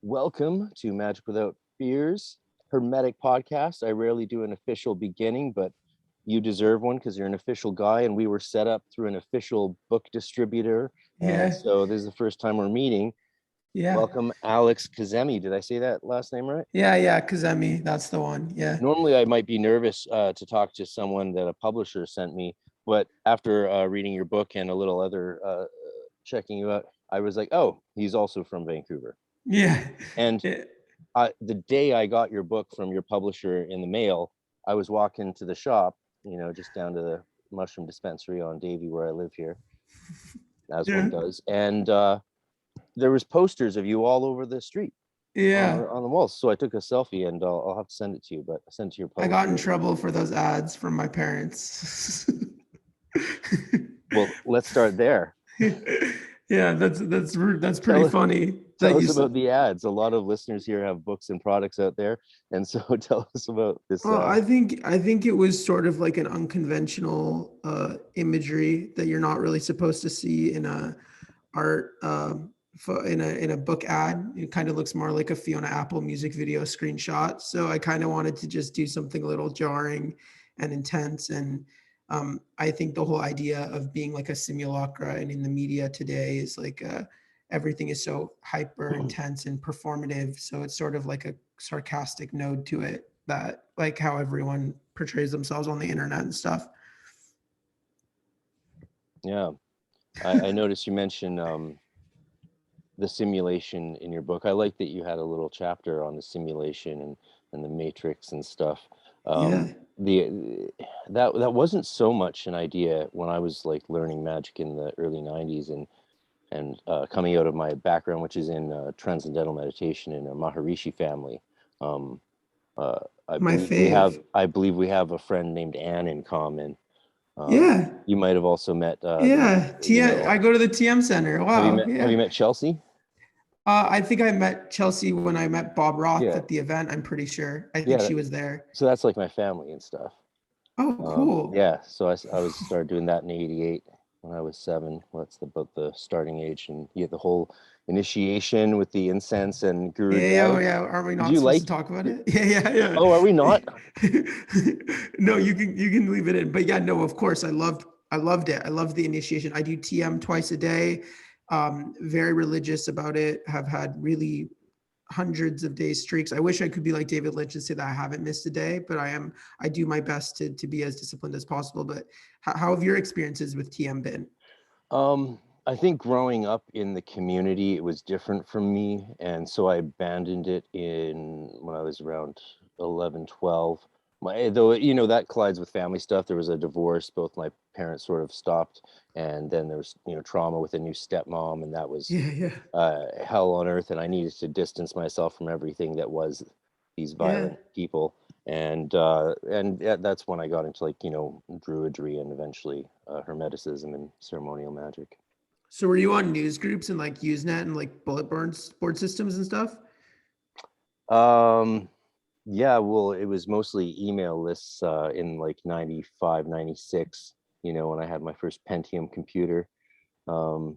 Welcome to Magic Without Fears, Hermetic podcast. I rarely do an official beginning, but you deserve one because you're an official guy, and we were set up through an official book distributor. And so this is the first time we're meeting. Yeah. Welcome, Alex Kazemi. Did I say that last name right? Yeah, Kazemi. That's the one. Yeah. Normally, I might be nervous to talk to someone that a publisher sent me, but after reading your book and a little other checking you out, I was like, oh, he's also from Vancouver. Yeah. And the day I got your book from your publisher in the mail, I was walking to the shop, just down to the mushroom dispensary on Davie where I live here, as one does. And there was posters of you all over the street. On the walls. So I took a selfie, and I'll have to send it to you, but I sent it to your publisher. I got in trouble for those ads from my parents. Well, let's start there. Yeah, that's pretty funny. Tell us about the ads. A lot of listeners here have books and products out there, and so tell us about this. Well, I think it was sort of like an unconventional imagery that you're not really supposed to see in a art in a book ad. It kind of looks more like a Fiona Apple music video screenshot. So I kind of wanted to just do something a little jarring and intense. And I think the whole idea of being like a simulacra and in the media today is like everything is so hyper intense and performative. So it's sort of like a sarcastic node to it, that like how everyone portrays themselves on the internet and stuff. Yeah, I noticed you mentioned the simulation in your book. I like that you had a little chapter on the simulation and the matrix and stuff. That wasn't so much an idea when I was like learning magic in the early 90s and coming out of my background, which is in transcendental meditation in a Maharishi family. I believe we have a friend named Anne in common. You might have also met I go to the TM Center. Wow. Have you met Chelsea? I think I met Chelsea when I met Bob Roth at the event. I'm pretty sure. I think she was there. So that's like my family and stuff. Oh, cool. So I started doing that in '88 when I was 7. Well, that's about the starting age, and you get the whole initiation with the incense and guru. Are we not supposed to talk about it? Yeah. Oh, are we not? No, you can leave it in. But yeah, no, of course, I loved it. I loved the initiation. I do TM twice a day. Very religious about it. Have had really hundreds of day streaks. I wish I could be like David Lynch and say that I haven't missed a day, but I do my best to be as disciplined as possible. But how have your experiences with TM been? I think growing up in the community, it was different from me. And so I abandoned it when I was around 11, 12. Though, that collides with family stuff. There was a divorce. Both my parents sort of stopped. And then there was, trauma with a new stepmom. And that was hell on earth. And I needed to distance myself from everything that was these violent people. And that's when I got into druidry and eventually Hermeticism and ceremonial magic. So were you on news groups and like Usenet and like bullet board systems and stuff? Yeah, well, it was mostly email lists in like 95, 96, when I had my first Pentium computer. Those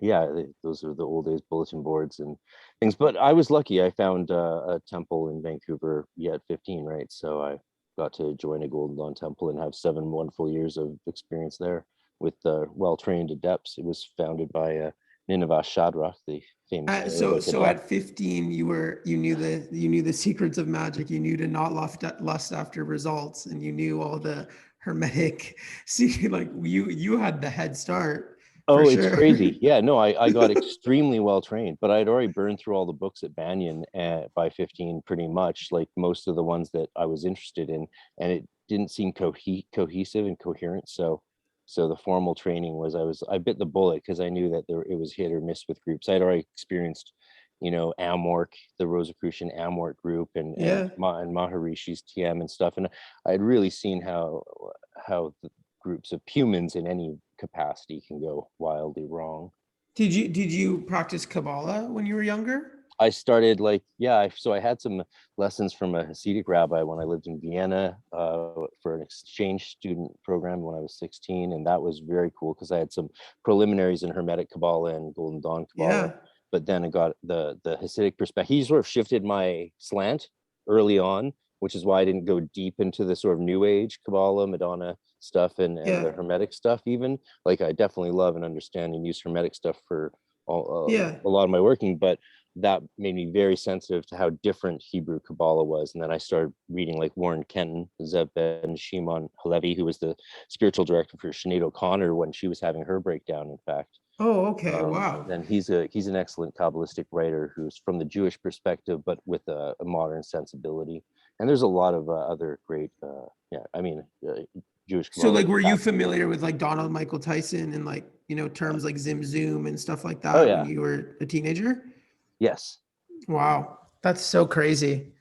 are the old days, bulletin boards and things. But I was lucky. I found a temple in Vancouver at 15, right? So I got to join a Golden Dawn temple and have 7 wonderful years of experience there with well-trained adepts. It was founded by Nineveh Shadrach, the famous. So at 15, you knew the secrets of magic. You knew to not lust after results, and you knew all the hermetic. See, like you had the head start. Oh, it's crazy. Yeah, no, I got extremely well trained, but I'd already burned through all the books at Banyan by 15, pretty much, like most of the ones that I was interested in, and it didn't seem cohesive and coherent. So the formal training was I bit the bullet because I knew that it was hit or miss with groups. I'd already experienced, Amorc, the Rosicrucian Amorc group, and Maharishi's TM and stuff, and I'd really seen how the groups of humans in any capacity can go wildly wrong. Did you practice Kabbalah when you were younger? I started so I had some lessons from a Hasidic rabbi when I lived in Vienna for an exchange student program when I was 16. And that was very cool because I had some preliminaries in Hermetic Kabbalah and Golden Dawn Kabbalah. but then I got the Hasidic perspective. He sort of shifted my slant early on, which is why I didn't go deep into the sort of New Age Kabbalah, Madonna stuff and the Hermetic stuff even. Like I definitely love and understand and use Hermetic stuff for a lot of my working, but that made me very sensitive to how different Hebrew Kabbalah was. And then I started reading like Warren Kenton, Zev Ben Shimon Halevi, who was the spiritual director for Sinead O'Connor when she was having her breakdown, in fact. Oh, okay. Wow. And he's an excellent Kabbalistic writer who's from the Jewish perspective, but with a modern sensibility. And there's a lot of other great, Jewish. So like, were you familiar with like Donald Michael Tyson and like, terms like Zim Zoom and stuff like that when you were a teenager? Yes. Wow. That's so crazy.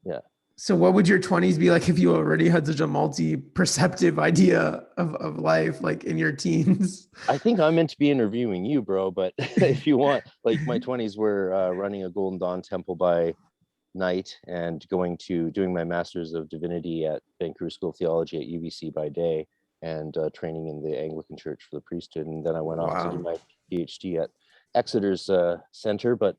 Yeah. So what would your 20s be like if you already had such a multi-perceptive idea of life, like in your teens? I think I'm meant to be interviewing you, bro, but if you want, like my 20s were running a Golden Dawn temple by night and doing my Master's of Divinity at Vancouver School of Theology at UBC by day and training in the Anglican Church for the priesthood. And then I went off to do my PhD at Exeter's Center, but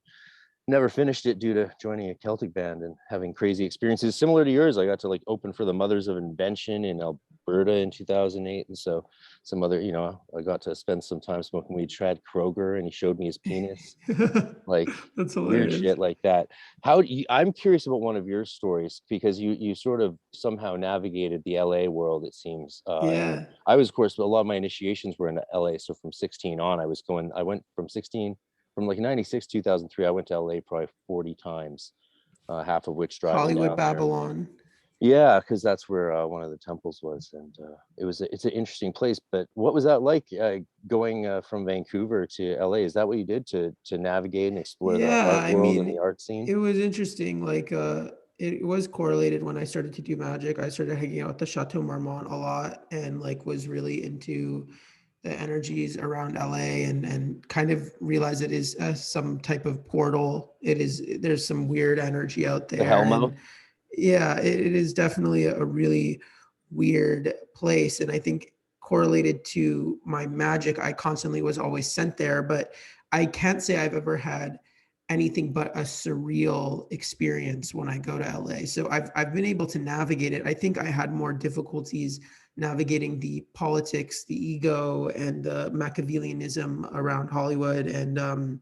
never finished it due to joining a Celtic band and having crazy experiences similar to yours. I got to like open for the Mothers of Invention in Alberta in 2008. And so some other, I got to spend some time smoking weed. Trad Kroger, and he showed me his penis. Like that's weird shit like that. I'm curious about one of your stories because you sort of somehow navigated the LA world, it seems. I was, of course, a lot of my initiations were in LA. So from 16 on, I went from 16, from like 96, 2003, I went to LA probably 40 times, half of which driving Hollywood, down Babylon. There. Yeah, because that's where one of the temples was, and it's an interesting place. But what was that like going from Vancouver to LA? Is that what you did to navigate and explore the art world and the art scene? It was interesting. Like it was correlated when I started to do magic. I started hanging out at the Chateau Marmont a lot, and like was really into the energies around LA and kind of realize it is some type of portal. There's some weird energy out there. The Helmo? Yeah, it is definitely a really weird place. And I think correlated to my magic, I constantly was always sent there, but I can't say I've ever had anything but a surreal experience when I go to LA. So I've been able to navigate it. I think I had more difficulties navigating the politics, the ego, and the Machiavellianism around Hollywood and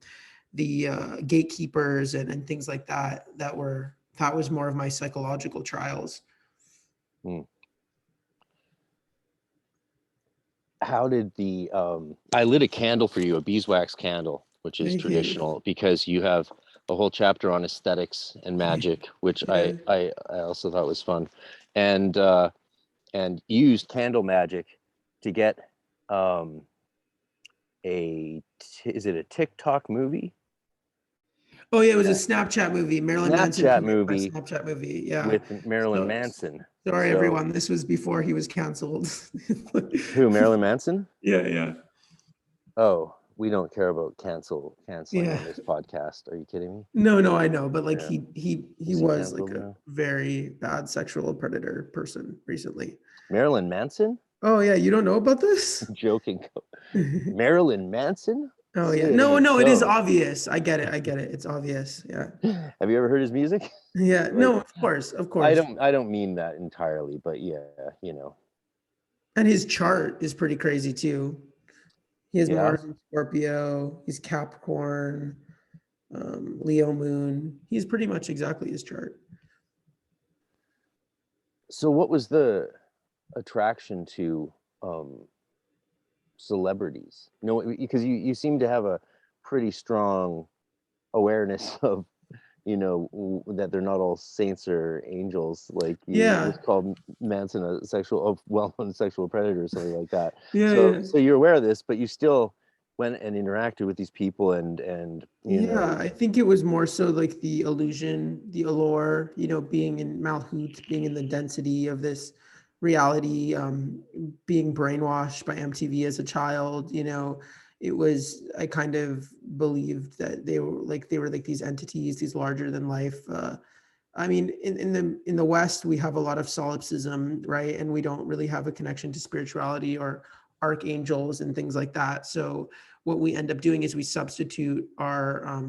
the gatekeepers and things like that. That was more of my psychological trials. How did I lit a candle for you, a beeswax candle, which is traditional because you have a whole chapter on aesthetics and magic, which I also thought was fun, and used candle magic to get is it a TikTok movie? Oh yeah, it was a Snapchat movie. Marilyn Manson. Snapchat movie. Snapchat movie. Yeah. With Marilyn Manson. Sorry, everyone. This was before he was canceled. Who, Marilyn Manson? Yeah. Oh, we don't care about canceling on this podcast. Are you kidding me? No, I know, but like he was like a very bad sexual predator person recently. Marilyn Manson? Oh yeah, you don't know about this? I'm joking. Marilyn Manson? Oh yeah. No, it is obvious. I get it. It's obvious. Yeah. Have you ever heard his music? Yeah. Like, no, of course. I don't mean that entirely, but yeah, And his chart is pretty crazy too. He has Mars in Scorpio. He's Capricorn, Leo moon. He's pretty much exactly his chart. So what was the attraction to celebrities? Because you seem to have a pretty strong awareness of that they're not all saints or angels, like you just called Manson a well-known sexual predator or something like that. So you're aware of this, but you still went and interacted with these people and I think it was more so like the illusion, the allure, being in Malhut, being in the density of this reality, being brainwashed by MTV as a child. I kind of believed that they were like these entities, these larger than life. I mean, in the West, we have a lot of solipsism, right? And we don't really have a connection to spirituality or archangels and things like that. So what we end up doing is we substitute our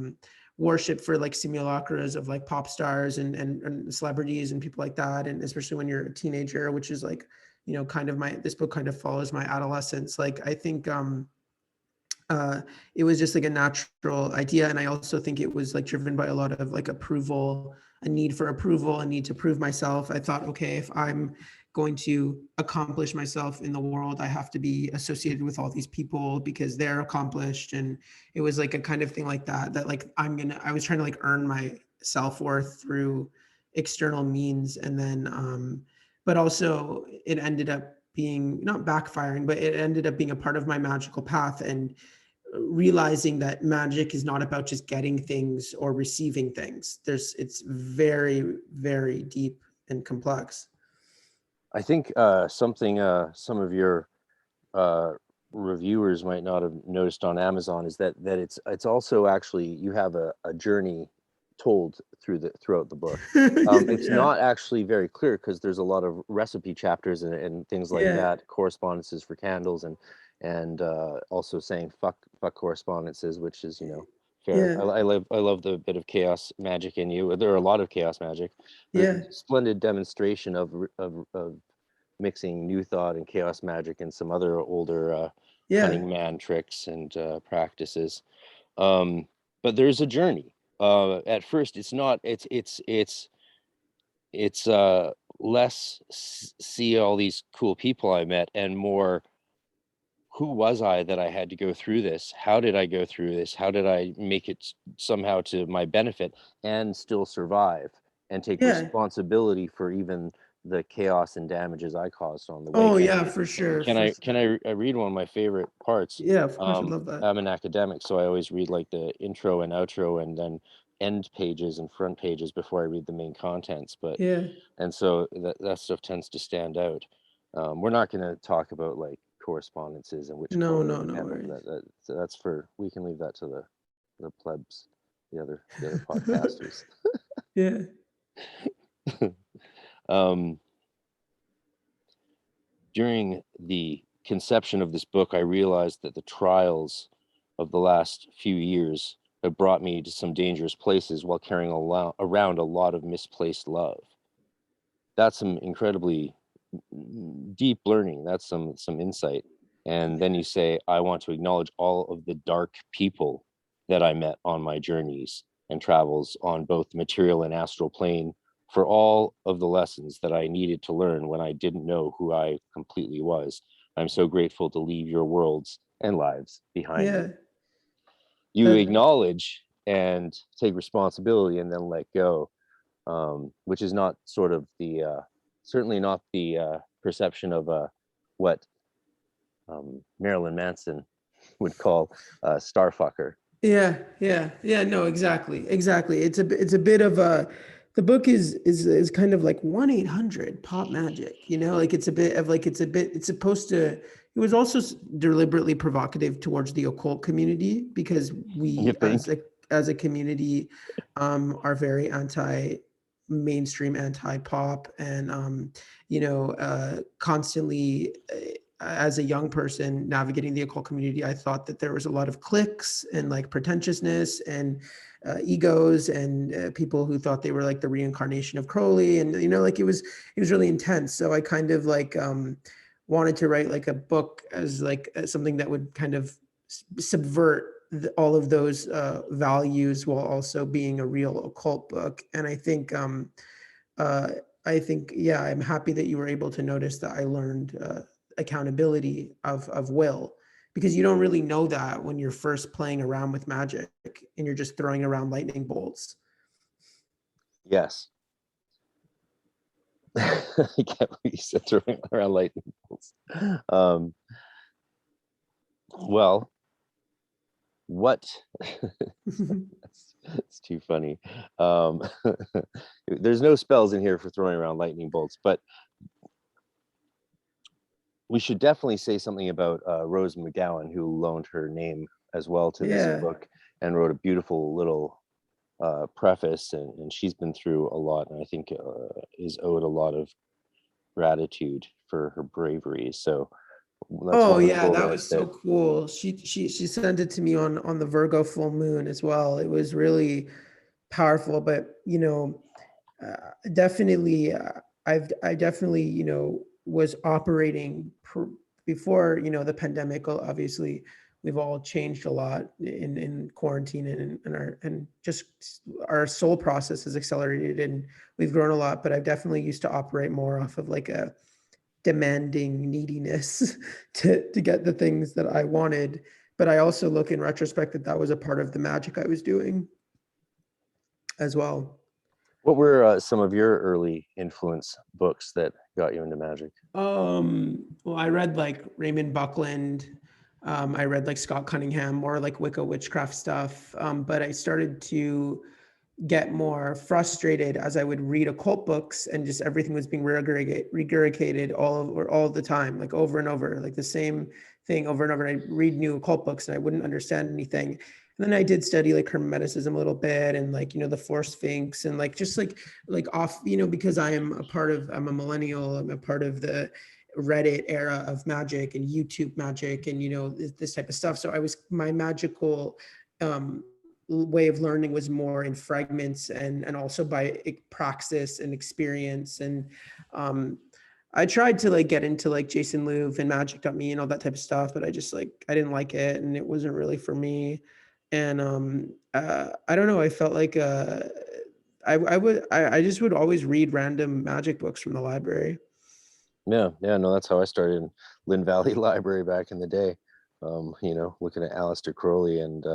worship for like simulacras of like pop stars and celebrities and people like that. And especially when you're a teenager, which is like, you know, kind of this book kind of follows my adolescence. Like, I think it was just like a natural idea. And I also think it was like driven by a lot of like approval, a need for approval, a need to prove myself. I thought, okay, if I'm going to accomplish myself in the world, I have to be associated with all these people because they're accomplished. And it was like a kind of thing like that like I was trying to like earn my self-worth through external means. And then, but also it ended up being not backfiring, but it ended up being a part of my magical path. And realizing that magic is not about just getting things or receiving things. It's very, very deep and complex. I think something some of your reviewers might not have noticed on Amazon is that it's also actually you have a journey told throughout the book. It's not actually very clear because there's a lot of recipe chapters and things like that, correspondences for candles and also saying fuck correspondences, which is, you know, fair. I love the bit of chaos magic in you. There are a lot of chaos magic. Splendid demonstration of mixing new thought and chaos magic and some other older cunning man tricks and practices. But there's a journey. At first, it's not. It's less see all these cool people I met and more who was I that I had to go through this? How did I go through this? How did I make it somehow to my benefit and still survive and take responsibility for even the chaos and damages I caused on the way? Oh yeah, for sure. Can I read one of my favorite parts? Yeah, of course, I love that. I'm an academic, so I always read like the intro and outro and then end pages and front pages before I read the main contents. But and so that stuff tends to stand out. We're not going to talk about like correspondences and which no that's for, we can leave that to the plebs, the other podcasters. During the conception of this book, I realized that the trials of the last few years have brought me to some dangerous places while carrying around a lot of misplaced love. That's some incredibly deep learning. That's some insight. And then you say, I want to acknowledge all of the dark people that I met on my journeys and travels on both the material and astral plane, for all of the lessons that I needed to learn when I didn't know who I completely was. I'm so grateful to leave your worlds and lives behind me. You acknowledge and take responsibility and then let go, which is not sort of the certainly not the perception of what Marilyn Manson would call starfucker. No, exactly. It's a bit of a, the book is kind of like 1-800 pop magic, you know, like it's a bit of like it's supposed to, it was also deliberately provocative towards the occult community because we as a community are very mainstream, anti-pop, and you know, constantly as a young person navigating the occult community, I thought that there was a lot of cliques and like pretentiousness and egos and people who thought they were like the reincarnation of Crowley, and you know, like it was really intense. So I kind of like wanted to write like a book as like something that would kind of subvert all of those values while also being a real occult book. And I think I'm happy that you were able to notice that I learned accountability of will, because you don't really know that when you're first playing around with magic and you're just throwing around lightning bolts. Yes. I get what you said, throwing around lightning bolts. Well, what it's too funny. There's no spells in here for throwing around lightning bolts, but we should definitely say something about Rose McGowan, who loaned her name as well to this book and wrote a beautiful little preface, and she's been through a lot, and I think is owed a lot of gratitude for her bravery. So That's Oh yeah, wonderful that was so that cool. She sent it to me on the Virgo full moon as well. It was really powerful, but definitely I definitely was operating before the pandemic. Obviously, we've all changed a lot in quarantine, and just our soul process has accelerated, and we've grown a lot. But I definitely used to operate more off of like a demanding neediness to get the things that I wanted. But I also look in retrospect that that was a part of the magic I was doing as well. what were some of your early influence books that got you into magic? Well, I read like Raymond Buckland. I read like Scott Cunningham, more like Wicca witchcraft stuff. But I started to get more frustrated as I would read occult books and just everything was being regurgitated all the time, like over and over, like the same thing over and over. And I read new occult books and I wouldn't understand anything. And then I did study like Hermeticism a little bit and like, the Four Sphinx and like, just like off, because I'm a millennial, I'm a part of the Reddit era of magic and YouTube magic and, this type of stuff. So my magical, way of learning was more in fragments and also by praxis and experience. And I tried to like get into like Jason Louv and Magic.me and all that type of stuff, but I just I didn't like it and it wasn't really for me. And I don't know, I felt like I just would always read random magic books from the library. Yeah, no, that's how I started in Lynn Valley Library back in the day. Looking at Aleister Crowley and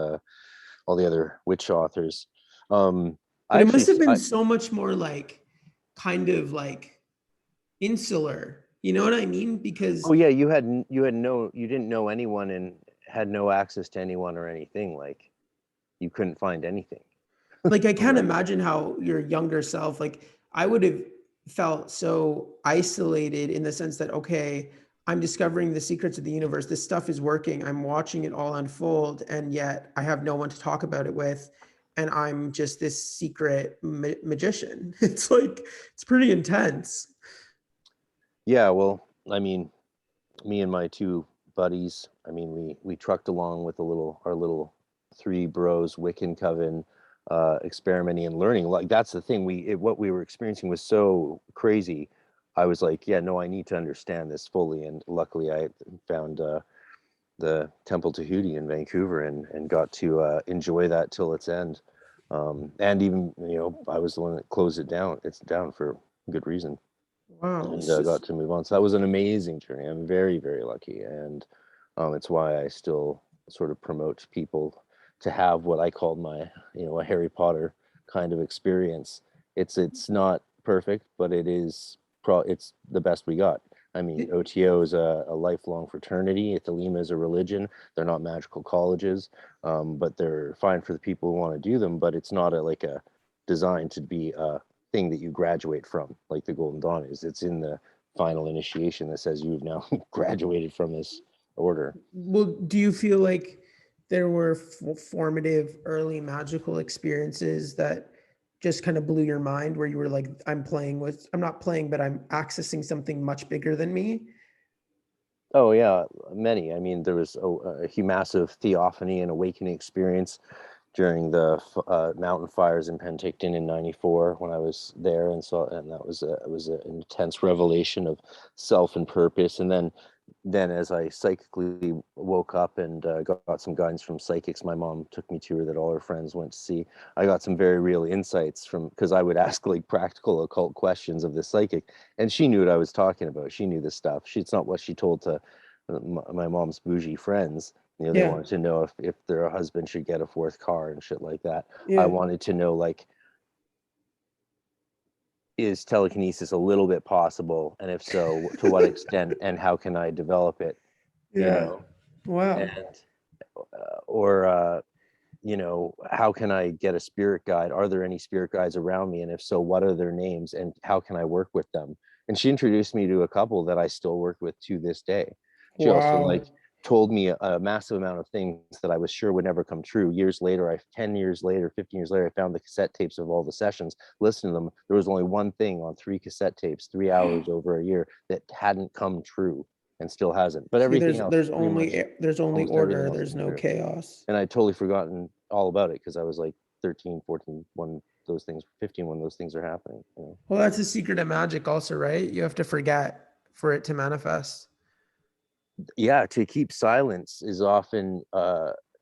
all the other witch authors. I But it actually, must have been so much more like kind of like insular, you know what I mean? Because oh yeah, you didn't know anyone and had no access to anyone or anything. Like you couldn't find anything. like I can't imagine how your younger self, like I would have felt so isolated in the sense that, okay, I'm discovering the secrets of the universe. This stuff is working. I'm watching it all unfold. And yet I have no one to talk about it with. And I'm just this secret magician. It's pretty intense. Yeah, well, I mean, me and my two buddies, I mean, we trucked along with our little three bros Wiccan coven, experimenting and learning. Like that's the thing. What we were experiencing was so crazy. I was like, yeah, no, I need to understand this fully. And luckily, I found the Temple Tahuti in Vancouver and got to enjoy that till its end. And even I was the one that closed it down. It's down for good reason, Wow. and got to move on. So that was an amazing journey. I'm very, very lucky, and it's why I still sort of promote people to have what I called my, a Harry Potter kind of experience. It's not perfect, but it's the best we got. I mean, OTO is a lifelong fraternity. Thelema is a religion. They're not magical colleges, but they're fine for the people who want to do them. But it's not like a designed to be a thing that you graduate from, like the Golden Dawn is. It's in the final initiation that says you've now graduated from this order. Well, do you feel like there were formative early magical experiences that just kind of blew your mind where you were like, I'm not playing, but I'm accessing something much bigger than me? Oh yeah, many. I mean, there was a massive theophany and awakening experience during the mountain fires in Penticton in '94 when I was there, and that was it was an intense revelation of self and purpose. And then as I psychically woke up and got some guidance from psychics my mom took me to, or that all her friends went to see, I got some very real insights from, because I would ask like practical occult questions of the psychic, and she knew what I was talking about. She knew this stuff. It's not what she told to my mom's bougie friends. They Yeah. wanted to know if their husband should get a fourth car and shit like that. I Yeah. wanted to know, like, is telekinesis a little bit possible, and if so, to what extent, and how can I develop it? You Yeah. know, Wow. and or how can I get a spirit guide? Are there any spirit guides around me, and if so, what are their names, and how can I work with them? And she introduced me to a couple that I still work with to this day. She also Wow. told me a massive amount of things that I was sure would never come true. Years later, 10 years later, 15 years later, I found the cassette tapes of all the sessions, listened to them. There was only one thing on 3 cassette tapes, 3 hours over a year, that hadn't come true. and still hasn't. But See, everything else, there's pretty much only almost everything order. else There's is no true. chaos. And I'd totally forgotten all about it because I was like 13, 14 when those things, 15 when those things are happening. You know? Well, that's the secret of magic also, right? You have to forget for it to manifest. Yeah, to keep silence is often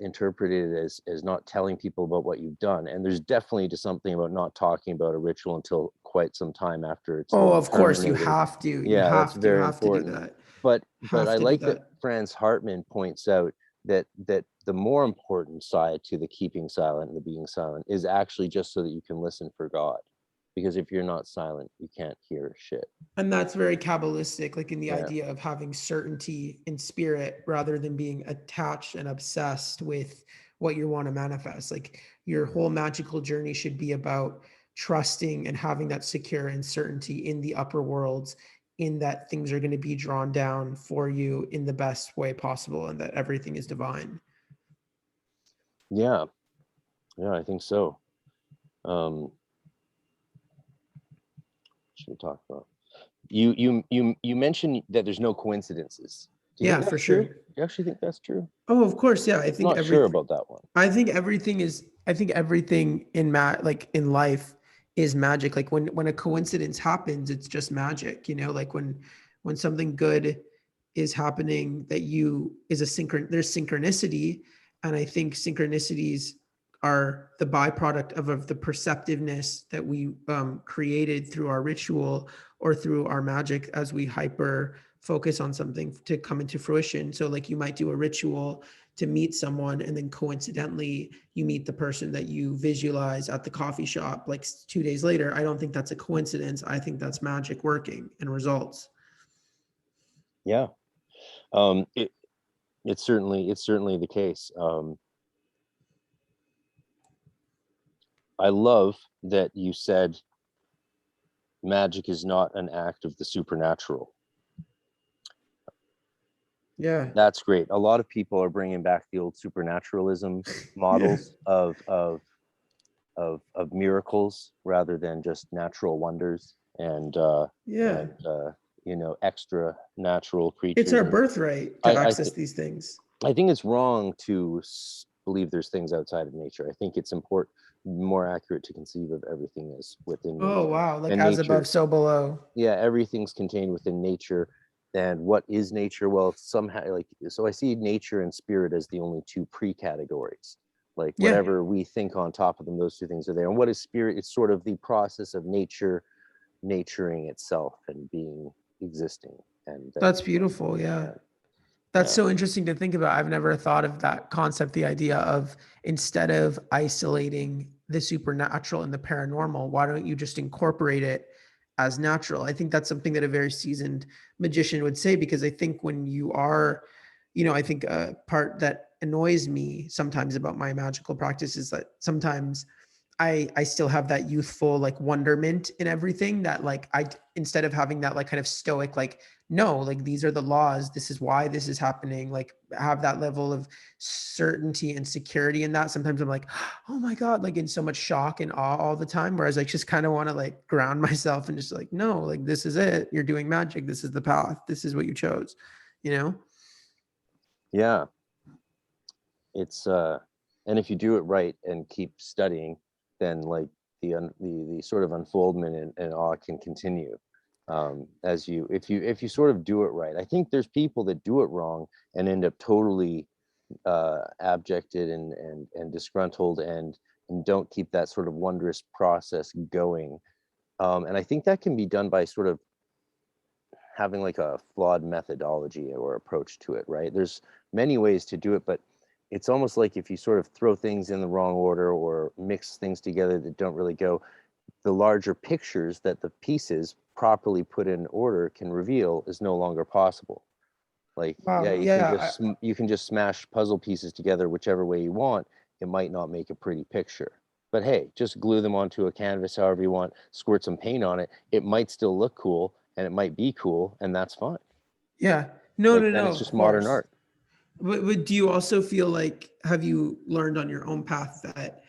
interpreted as not telling people about what you've done. And there's definitely just something about not talking about a ritual until quite some time after it's Oh, been of course, you terminated. have to. Yeah, that's You very have to do important. that. But I Have to do like that that. Franz Hartmann points out that the more important side to the keeping silent and the being silent is actually just so that you can listen for God. Because if you're not silent, you can't hear shit. And that's very Kabbalistic, like in the Yeah. idea of having certainty in spirit rather than being attached and obsessed with what you want to manifest. Like your whole magical journey should be about trusting and having that secure and certainty in the upper worlds, in that things are going to be drawn down for you in the best way possible and that everything is divine. Yeah, I think so. Should we talk about? You mentioned that there's no coincidences. Do you Yeah, think for that's true? sure. Do you actually think that's true? Oh, of course. Yeah. I think Not sure about that one. I think everything in like in life is magic. Like when a coincidence happens, it's just magic, you know, like when something good is happening that there's synchronicity. And I think synchronicities are the byproduct of the perceptiveness that we created through our ritual or through our magic as we hyper focus on something to come into fruition. So like you might do a ritual to meet someone and then coincidentally you meet the person that you visualize at the coffee shop like 2 days later. I don't think that's a coincidence. I think that's magic working and results. Yeah. It's certainly the case. I love that you said magic is not an act of the supernatural. Yeah. That's great. A lot of people are bringing back the old supernaturalism models of miracles rather than just natural wonders and you know, extra natural creatures. It's our birthright to access these things. I think it's wrong to believe there's things outside of nature. I think it's more accurate to conceive of everything as within nature. Oh wow, like and as nature, above, so below. Yeah, everything's contained within nature. And what is nature? Well, somehow, like, so I see nature and spirit as the only two pre-categories. Like whatever we think on top of them, those two things are there. And what is spirit? It's sort of the process of naturing itself and being existing. And that's beautiful. Yeah. That's so interesting to think about. I've never thought of that concept, the idea of instead of isolating the supernatural and the paranormal, why don't you just incorporate it as natural? I think that's something that a very seasoned magician would say, because I think when you are, you know, I think a part that annoys me sometimes about my magical practice is that sometimes I still have that youthful like wonderment in everything, that like instead of having that like kind of stoic, like, no, like these are the laws, this is why this is happening, like have that level of certainty and security in that. Sometimes I'm like, oh my God, like in so much shock and awe all the time. Whereas I just kind of want to like ground myself and just like, no, like this is it. You're doing magic. This is the path. This is what you chose, you know? Yeah. It's and if you do it right and keep studying, then like the sort of unfoldment and awe can continue as if you sort of do it right. I think there's people that do it wrong and end up totally abjected and disgruntled and don't keep that sort of wondrous process going. And I think that can be done by sort of having like a flawed methodology or approach to it, right? There's many ways to do it, but it's almost like if you sort of throw things in the wrong order or mix things together that don't really go, the larger pictures that the pieces properly put in order can reveal is no longer possible. Like, Wow, you can just smash puzzle pieces together whichever way you want. It might not make a pretty picture, but hey, just glue them onto a canvas however you want, squirt some paint on it. It might still look cool and it might be cool, and that's fine. Yeah. No, It's just modern art. But do you also feel like, have you learned on your own path that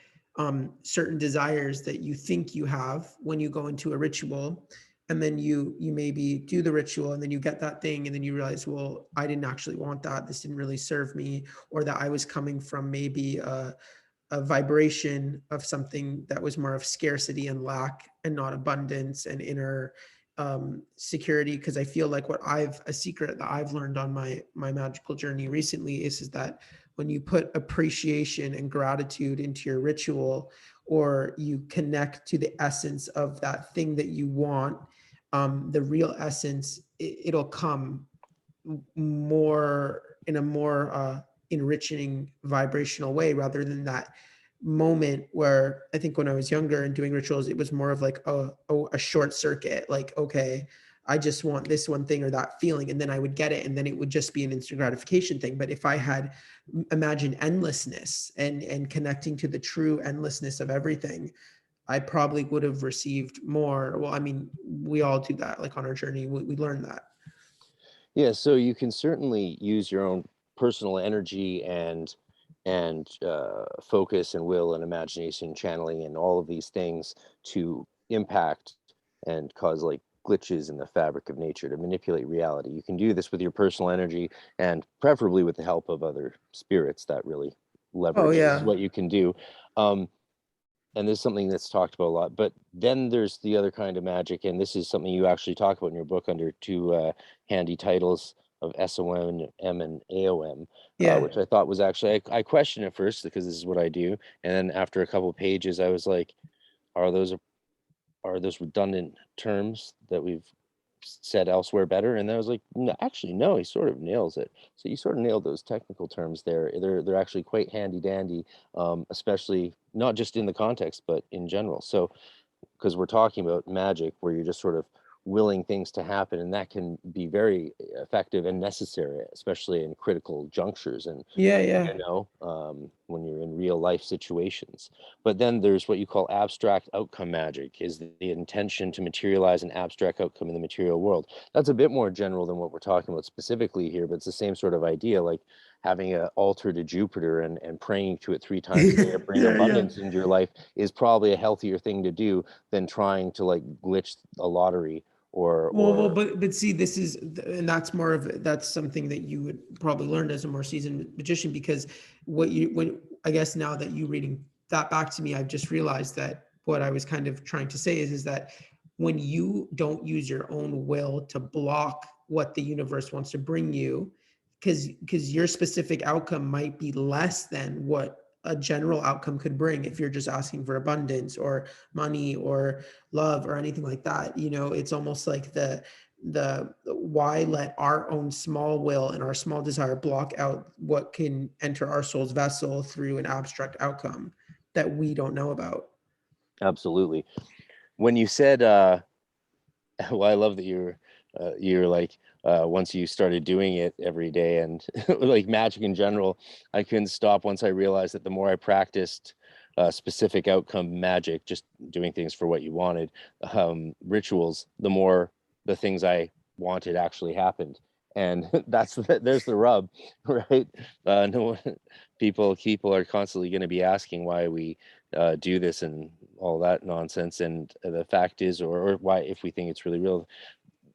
certain desires that you think you have when you go into a ritual and then you maybe do the ritual, and then you get that thing, and then you realize, well, I didn't actually want that. This didn't really serve me, or that I was coming from maybe a vibration of something that was more of scarcity and lack and not abundance and inner security. Because I feel like a secret that I've learned on my magical journey recently is that when you put appreciation and gratitude into your ritual, or you connect to the essence of that thing that you want, the real essence, it'll come more in a more enriching vibrational way, rather than that moment where I think when I was younger and doing rituals, it was more of like a short circuit, like, okay, I just want this one thing or that feeling, and then I would get it, and then it would just be an instant gratification thing. But if I had imagined endlessness and connecting to the true endlessness of everything, I probably would have received more. Well, I mean, we all do that, like on our journey, we learn that. Yeah, so you can certainly use your own personal energy and focus and will and imagination channeling and all of these things to impact and cause like glitches in the fabric of nature, to manipulate reality. You can do this with your personal energy, and preferably with the help of other spirits. That really Oh leverages yeah. what you can do. And there's something that's talked about a lot. But then there's the other kind of magic, and this is something you actually talk about in your book under two handy titles of SOM and AOM, Yeah. which I thought was actually, I questioned at first because this is what I do, and then after a couple of pages, I was like, are those redundant terms that we've said elsewhere better? And I was like, no, actually, no, he sort of nails it. So you sort of nailed those technical terms there. They're actually quite handy dandy, especially not just in the context, but in general. So because we're talking about magic where you're just sort of willing things to happen, and that can be very effective and necessary, especially in critical junctures and Yeah. when you're in real life situations. But then there's what you call abstract outcome magic, is the intention to materialize an abstract outcome in the material world. That's a bit more general than what we're talking about specifically here, but it's the same sort of idea, like having an altar to Jupiter and praying to it 3 times a day to bring Yeah. abundance into your life is probably a healthier thing to do than trying to like glitch a lottery Well, or but see, and that's something that you would probably learn as a more seasoned magician, because when I guess now that you reading that back to me, I've just realized that what I was kind of trying to say is that when you don't use your own will to block what the universe wants to bring you, because your specific outcome might be less than what a general outcome could bring if you're just asking for abundance or money or love or anything like that. It's almost like the why let our own small will and our small desire block out what can enter our soul's vessel through an abstract outcome that we don't know about. absolutely. When you said well, I love that you're like once you started doing it every day and like magic in general, I couldn't stop once I realized that the more I practiced specific outcome magic, just doing things for what you wanted, rituals, the more the things I wanted actually happened. And there's the rub, right? No people are constantly going to be asking why we do this and all that nonsense. And the fact is, or why, if we think it's really real,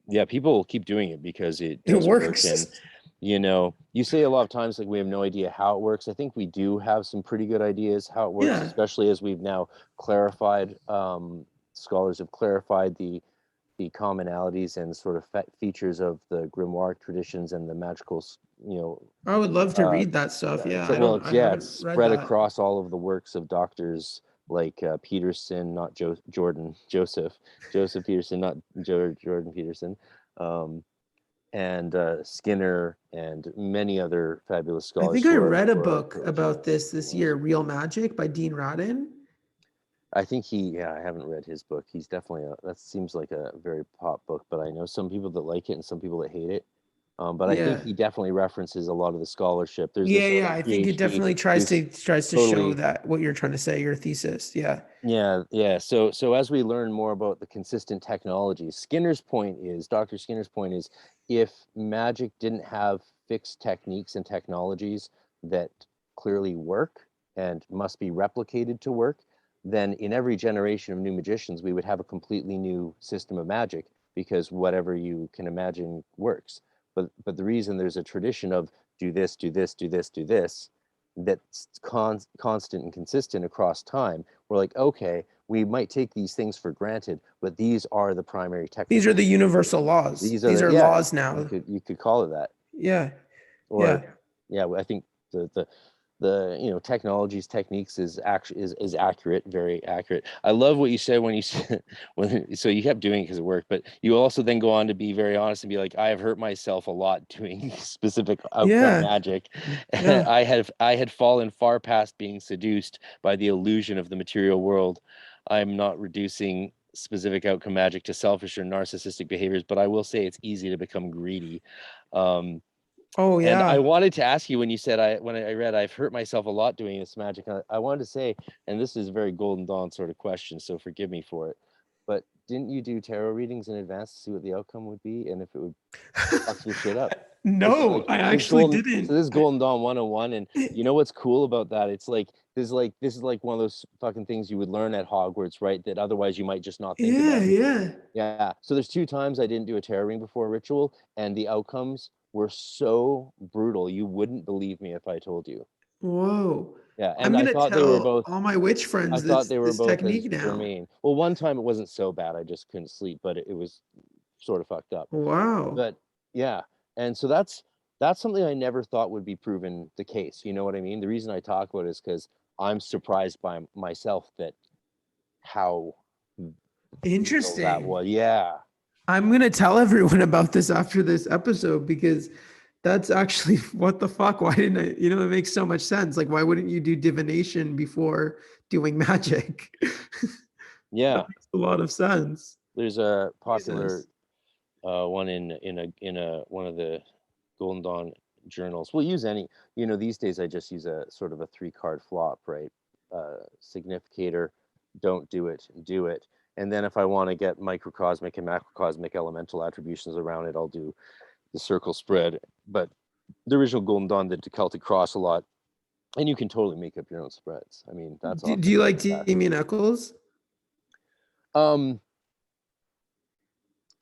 yeah, people will keep doing it because it It does work. works. And you say a lot of times like we have no idea how it works. I think we do have some pretty good ideas how it works, Yeah. especially as we've now clarified, scholars have clarified the commonalities and sort of features of the grimoire traditions and the magical I would love to uh, read that stuff. Yeah. so, well, I it's haven't read spread that. across all of the works of doctors like Peterson, not Joseph Peterson, not Jordan Peterson, um, and Skinner, and many other fabulous I scholars think I who are read a book who are about this grimoires. year, Real Magic by Dean Radin. I think I haven't read his book. He's definitely that seems like a very pop book, but I know some people that like it and some people that hate it. But I think Yeah. he definitely references a lot of the scholarship. There's Yeah, this yeah. other I think it PhD definitely who's tries to show totally. that what you're trying to say, your thesis. Yeah. Yeah. So as we learn more about the consistent technology, Dr. Skinner's point is, if magic didn't have fixed techniques and technologies that clearly work and must be replicated to work, then in every generation of new magicians, we would have a completely new system of magic because whatever you can imagine works. But the reason there's a tradition of do this, do this, do this, do this, that's constant and consistent across time, we're like, okay, we might take these things for granted, but these are the primary techniques. These are the universal laws. These are laws now. You could call it that. Yeah. Or yeah, I think the technologies, techniques is accurate, very accurate. I love what you said when you said so you kept doing it because it worked, but you also then go on to be very honest and be like, I have hurt myself a lot doing specific outcome magic. Yeah. I had fallen far past being seduced by the illusion of the material world. I'm not reducing specific outcome magic to selfish or narcissistic behaviors, but I will say it's easy to become greedy. Oh yeah. And I wanted to ask you when you said when I read I've hurt myself a lot doing this magic. I wanted to say, and this is a very Golden Dawn sort of question, so forgive me for it, but didn't you do tarot readings in advance to see what the outcome would be and if it would fuck your shit up? No, I actually didn't. So this is Golden Dawn 101, and you know what's cool about that? It's like this is like one of those fucking things you would learn at Hogwarts, right? That otherwise you might just not think about. Yeah. So there's 2 times I didn't do a tarot reading before a ritual, and the outcomes were so brutal. You wouldn't believe me if I told you. Whoa. Yeah, and I thought they were both all my witch friends. I thought they were both technique as germane. Well, one time it wasn't so bad. I just couldn't sleep, but it was sort of fucked up. Wow. But yeah, and so that's something I never thought would be proven the case. You know what I mean? The reason I talk about it is because I'm surprised by myself that how interesting that was. Yeah. I'm going to tell everyone about this after this episode because that's actually what the fuck. Why didn't I? It makes so much sense. Like, why wouldn't you do divination before doing magic? Yeah. That makes a lot of sense. There's a popular one in one of the Golden Dawn journals. We'll use any, these days I just use a sort of a 3-card flop, right? Significator, don't do it, do it. And then if I want to get microcosmic and macrocosmic elemental attributions around it, I'll do the circle spread. But the original Golden Dawn did the Celtic cross a lot, and you can totally make up your own spreads. I mean, that's do you like Damien Eccles? I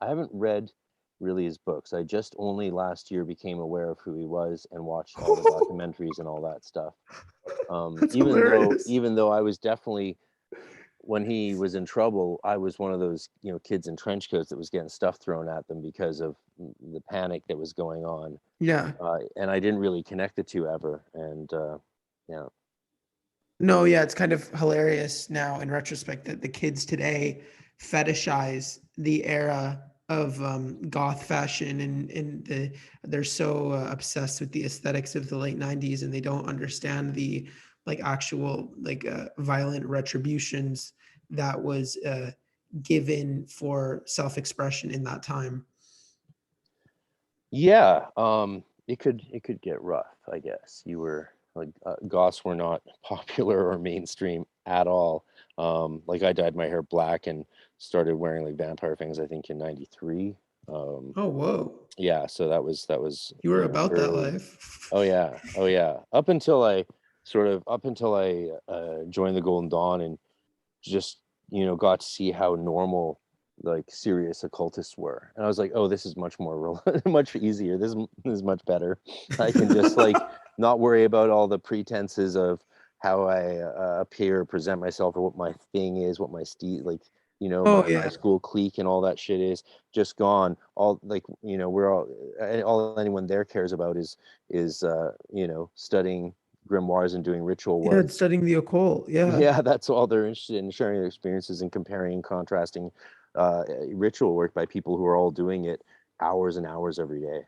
haven't read really his books. I just only last year became aware of who he was and watched all the documentaries and all that stuff. Even though I was definitely, when he was in trouble, I was one of those kids in trench coats that was getting stuff thrown at them because of the panic that was going on. Yeah. And I didn't really connect the two ever. And yeah. No, yeah, it's kind of hilarious now in retrospect that the kids today fetishize the era of goth fashion and they're so obsessed with the aesthetics of the late 90s, and they don't understand the actual violent retributions that was given for self-expression in that time. Yeah, it could get rough, I guess. You were goths were not popular or mainstream at all. I dyed my hair black and started wearing vampire things, I think in 93. Oh, whoa. Yeah, so that was you were about early. That life. Oh yeah. Up until I joined the Golden Dawn and just got to see how normal serious occultists were, and I was like, oh, this is much more much easier. This is much better. I can just not worry about all the pretenses of how I appear or present myself, or what my thing is, what my my school clique and all that shit is just gone. All we're all anyone there cares about is studying grimoires and doing ritual work. Yeah, studying the occult. Yeah, that's all they're interested in, sharing their experiences and comparing and contrasting ritual work by people who are all doing it hours and hours every day.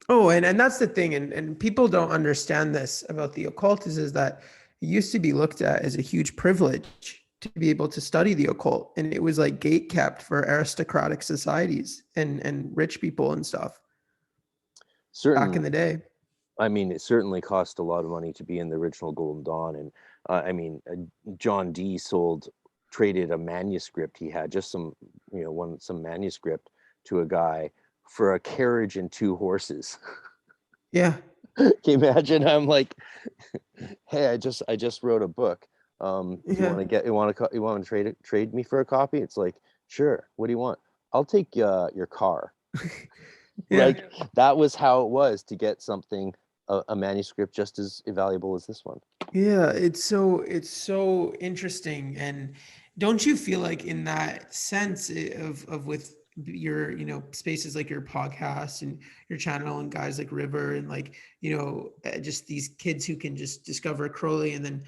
Oh, and that's the thing, and people don't understand this about the occult is that it used to be looked at as a huge privilege to be able to study the occult, and it was gate kept for aristocratic societies and rich people and stuff. Back in the day. I mean, it certainly cost a lot of money to be in the original Golden Dawn, and John Dee traded a manuscript he had, just some manuscript, to a guy for a carriage and 2 horses. Yeah. Can you imagine? I'm like, hey, I just wrote a book. You want to trade me for a copy? It's like, sure. What do you want? I'll take your car. Yeah. Like that was how it was to get something, a manuscript just as valuable as this one. Yeah, it's so interesting. And don't you feel like in that sense of with your, spaces like your podcast and your channel and guys like River and like, just these kids who can just discover Crowley and then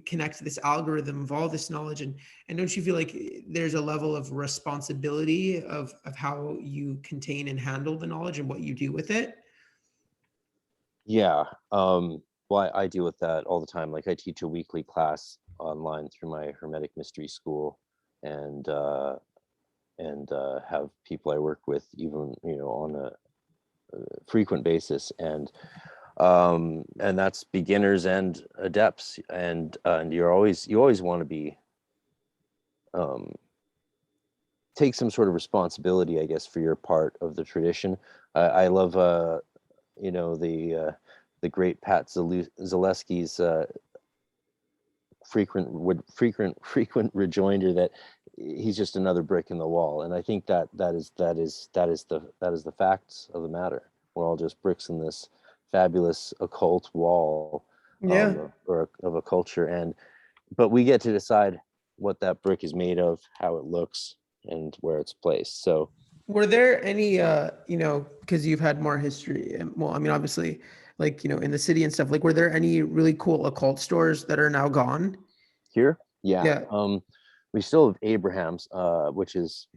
connect this algorithm of all this knowledge, and don't you feel like there's a level of responsibility of how you contain and handle the knowledge and what you do with it? Yeah. Well, I deal with that all the time. Like I teach a weekly class online through my Hermetic Mystery School, and have people I work with even on a frequent basis, and that's beginners and adepts, and you always want to be take some sort of responsibility, I guess, for your part of the tradition. I love the great Pat Zaleski's frequent rejoinder that he's just another brick in the wall, and I think that is the facts of the matter. We're all just bricks in this fabulous occult wall, Yeah. or of a culture, but we get to decide what that brick is made of, how it looks, and where it's placed. So Were there any, because you've had more history, and well, I mean, obviously, like, in the city and stuff, like, were there any really cool occult stores that are now gone? here, yeah, Yeah. we still have Abraham's, which is,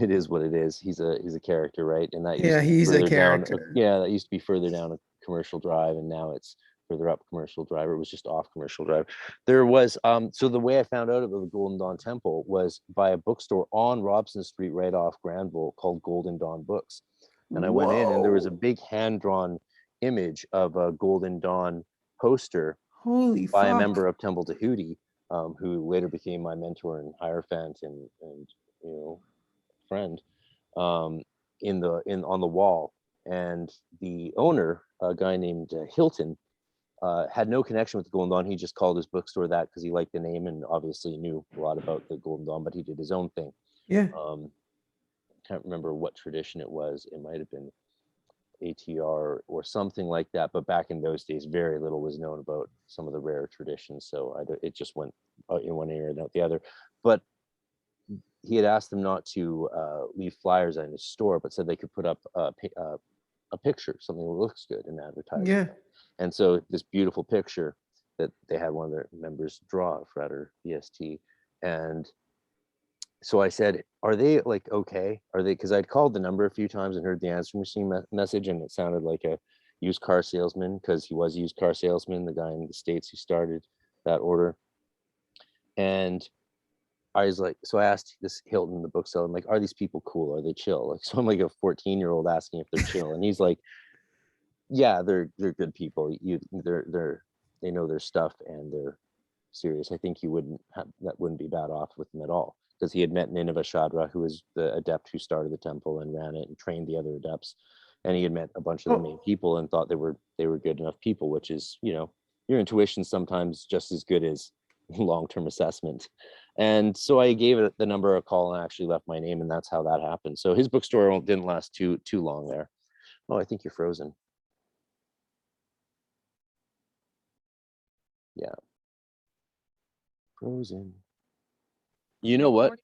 it is what it is. He's a character, right? And that used Yeah, to be he's a further down. character. Yeah, that used to be further down a Commercial Drive, and now it's further up Commercial Drive. It was just off Commercial Drive. There was so the way I found out about the Golden Dawn Temple was by a bookstore on Robson Street, right off Granville, called Golden Dawn Books. And I went in, and there was a Whoa. big hand-drawn image of a Golden Dawn poster Holy by a fuck. member of Temple Tahuti, who later became my mentor and hierophant and friend, on the wall. And the owner, a guy named Hilton, had no connection with the Golden Dawn. He just called his bookstore that because he liked the name and obviously knew a lot about the Golden Dawn, but he did his own thing. Yeah. Can't remember what tradition it was. It might have been ATR or something like that. But back in those days, very little was known about some of the rare traditions. So it just went in one ear and out the other. But he had asked them not to leave flyers in his store, but said they could put up a picture, something that looks good, in advertising. Yeah. And so this beautiful picture that they had one of their members draw, Frater BST. And so I said, are they like, okay? Are they, because I'd called the number a few times and heard the answering machine message, and it sounded like a used car salesman, because he was a used car salesman, the guy in the States who started that order. And I was like, so I asked this Hilton, the bookseller, I'm like, are these people cool? Are they chill? Like, so I'm like a 14-year-old asking if they're chill. And he's like, yeah, they're good people. They know their stuff and they're serious. I think that wouldn't be bad off with them at all, because he had met Nineveh Shadra, who was the adept who started the temple and ran it and trained the other adepts, and he had met a bunch of the main people and thought they were good enough people, which is, your intuition sometimes just as good as long-term assessment. And so I gave it the number a call and actually left my name, and that's how that happened. So his bookstore didn't last too long there. Oh, I think you're frozen. Yeah. Frozen. You know what?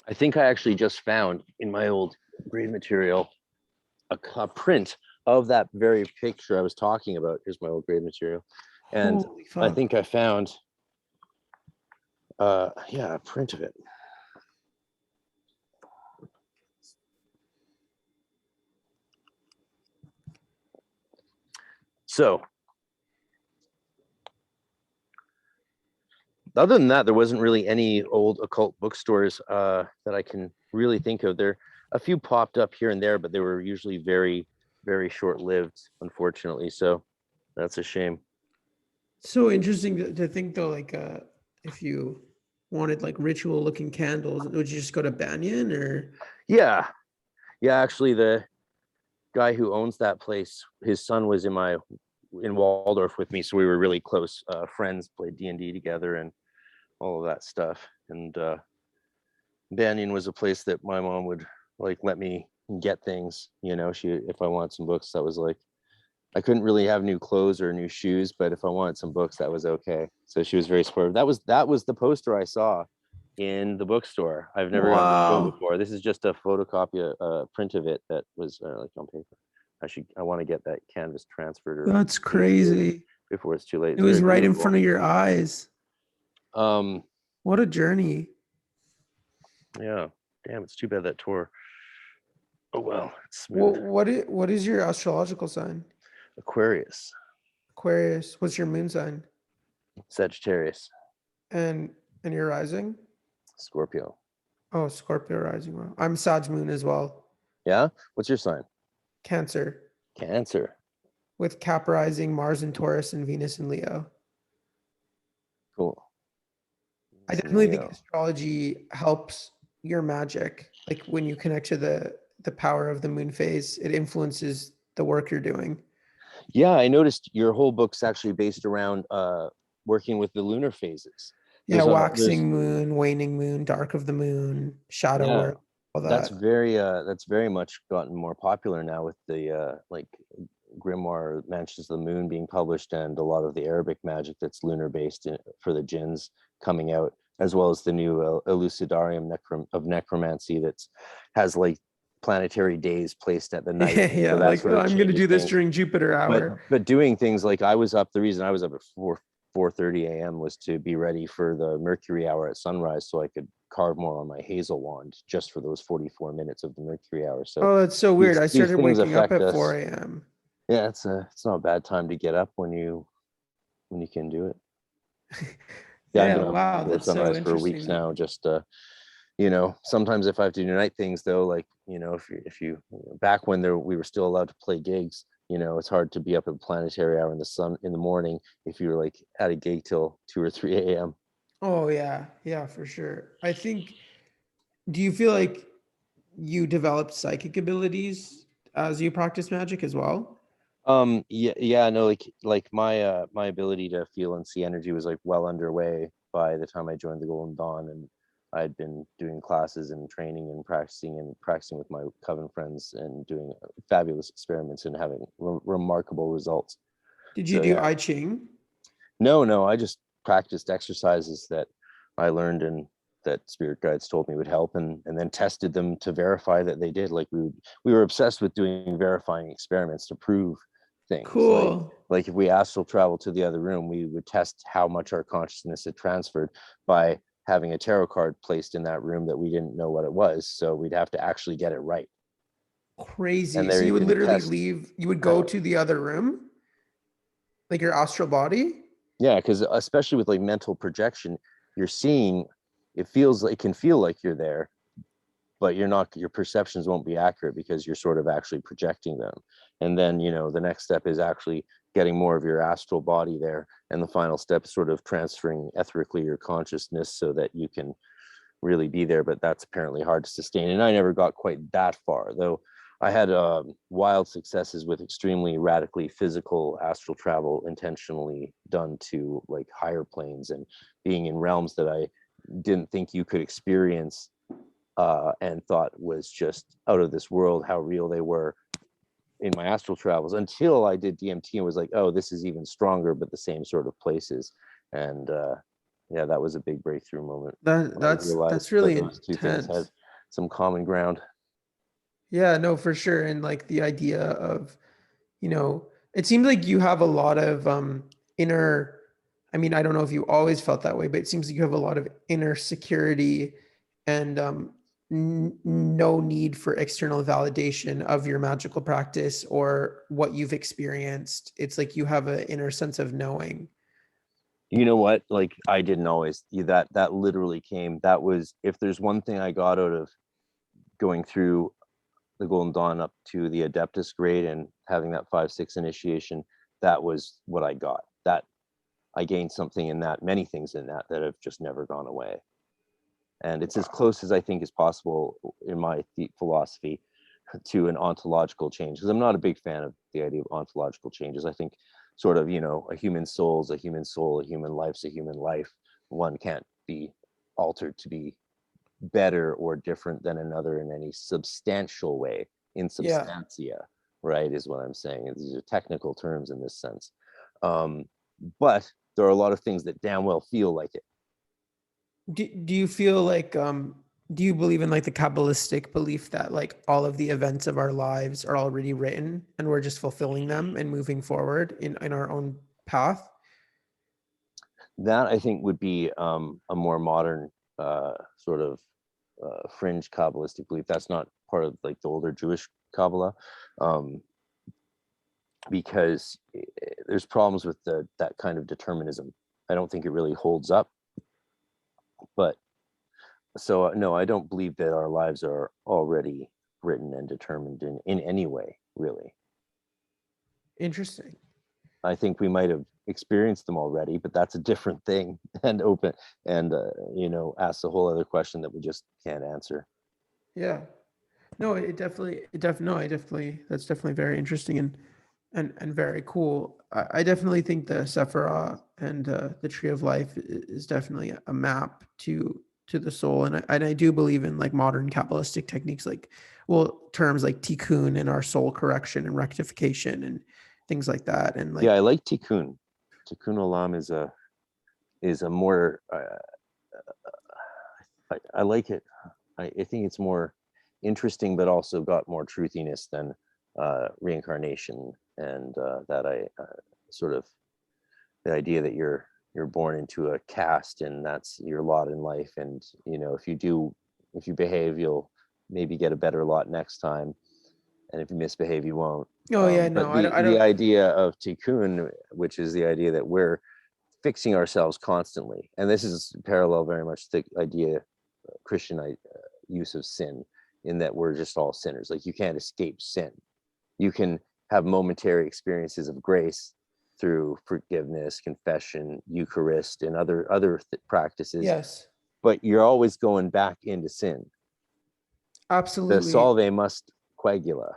I think I actually just found in my old grade material a print of that very picture I was talking about. Here's my old grade material. And Holy I fuck. think I found a print of it. So other than that, there wasn't really any old occult bookstores that I can really think of. There, a few popped up here and there, but they were usually very, very short-lived, unfortunately. So that's a shame. So interesting to think though, like, if you wanted like ritual looking candles, would you just go to Banyan or? Yeah, actually, the guy who owns that place, his son was in Waldorf with me, so we were really close friends, played D&D together and all of that stuff. And Banyan was a place that my mom would like let me get things, you know. If I wanted some books, that was like, I couldn't really have new clothes or new shoes, but if I wanted some books, that was okay. So she was very supportive. That was the poster I saw in the bookstore. I've never gone to the show Wow. before. This is just a photocopy, a print of it that was like on paper. I want to get that canvas transferred or That's painted crazy. before it's too late. It It's was very right in beautiful. front of your eyes. Um, What a journey. yeah. Damn, it's too bad that tore. Oh well, it's Well, smooth. what is your astrological sign? Aquarius, Aquarius. What's your moon sign? Sagittarius, And your rising? Scorpio. Oh, Scorpio rising. Wow. I'm Sag moon as well. Yeah. What's your sign? Cancer Cancer. with Cap rising, Mars in Taurus, and Venus in Leo. Cool. I definitely think astrology helps your magic. Like when you connect to the power of the moon phase, it influences the work you're doing. Yeah, I noticed your whole book's actually based around working with the lunar phases. Yeah, There's waxing moon, waning moon, dark of the moon, shadow yeah, work, all that's that. very much gotten more popular now with the like grimoire Mansions of the Moon being published, and a lot of the Arabic magic that's lunar based for the jinns coming out, as well as the new Elucidarium of necromancy that's has like planetary days placed at the night, Yeah, so that like sort oh, of I'm gonna changes do this things. during Jupiter hour. But doing things like I was up, the reason I was up at 4:30 a.m. was to be ready for the Mercury hour at sunrise, so I could carve more on my hazel wand just for those 44 minutes of the Mercury hour. So Oh, that's so weird. I these started things waking up affect at us. 4 a.m. Yeah, it's not a bad time to get up when you can do it. Yeah, I've Yeah, been up wow, before that's so sunrise for weeks interesting. now. Just sometimes if I have to do night things though, like if you back when we were still allowed to play gigs, it's hard to be up at the planetary hour in the sun in the morning if you're like at a gig till 2 or 3 a.m. Oh yeah, yeah, for sure. I think, do you feel like you developed psychic abilities as you practice magic as well? Yeah, no, like my ability to feel and see energy was like well underway by the time I joined the Golden Dawn, and I'd been doing classes and training and practicing with my coven friends and doing fabulous experiments and having remarkable results. Did you So do yeah, I Ching? no, I just practiced exercises that I learned and that spirit guides told me would help, and then tested them to verify that they did. Like we were obsessed with doing verifying experiments to prove things. Cool. Like if we astral travel to the other room, we would test how much our consciousness had transferred by having a tarot card placed in that room that we didn't know what it was. So we'd have to actually get it right. And Crazy. So there you you would can literally test. leave, you would go to the other room, like your astral body? Yeah, because especially with like mental projection, you're seeing, it can feel like you're there, but you're not, your perceptions won't be accurate because you're sort of actually projecting them. And then the next step is actually getting more of your astral body there, and the final step is sort of transferring etherically your consciousness so that you can really be there. But that's apparently hard to sustain, and I never got quite that far, though. I had wild successes with extremely radically physical astral travel intentionally done to like higher planes and being in realms that I didn't think you could experience, and thought was just out of this world how real they were in my astral travels, until I did DMT and was like, oh, this is even stronger, but the same sort of places. And yeah, that was a big breakthrough moment That when I that's realized that really those two things had intense. some common ground. Yeah, no, for sure. And like the idea of, it seems like you have a lot of inner, I mean, I don't know if you always felt that way, but it seems like you have a lot of inner security and no need for external validation of your magical practice or what you've experienced. It's like you have an inner sense of knowing. You know what? Like I didn't always, that literally came. That was, if there's one thing I got out of going through the Golden Dawn up to the Adeptus grade and having that 5-6 initiation, that was what I got. That I gained something in that, many things in that have just never gone away. And it's as close as I think is possible in my philosophy to an ontological change, because I'm not a big fan of the idea of ontological changes. I think sort of, a human soul's a human soul, a human life's a human life. One can't be altered to be better or different than another in any substantial way, in substantia, right, is what I'm saying. These are technical terms in this sense. But there are a lot of things that damn well feel like it. Do you feel like, do you believe in like the Kabbalistic belief that like all of the events of our lives are already written and we're just fulfilling them and moving forward in our own path? That I think would be a more modern sort of fringe Kabbalistic belief. That's not part of like the older Jewish Kabbalah, because there's problems with that kind of determinism. I don't think it really holds up. But so no, I don't believe that our lives are already written and determined in any way, really. Interesting. I think we might have experienced them already, but that's a different thing, and open and asks a whole other question that we just can't answer. Yeah. No, that's definitely very interesting and very cool. I definitely think the Sephirah and the Tree of Life is definitely a map to the soul, and I do believe in like modern Kabbalistic techniques, like terms like tikkun and our soul correction and rectification and things like that. And like, yeah, I like tikkun. Tikkun olam is a more I like it. I think it's more interesting, but also got more truthiness than reincarnation, and that I sort of the idea that you're born into a caste and that's your lot in life, and if you behave, you'll maybe get a better lot next time, and if you misbehave, you won't. But the idea of tikkun, which is the idea that we're fixing ourselves constantly, and this is parallel very much to the idea Christian use of sin, in that we're just all sinners. Like, you can't escape sin. You can have momentary experiences of grace through forgiveness, confession, Eucharist, and other practices. Yes, but you're always going back into sin. absolutely. The solve must coagula.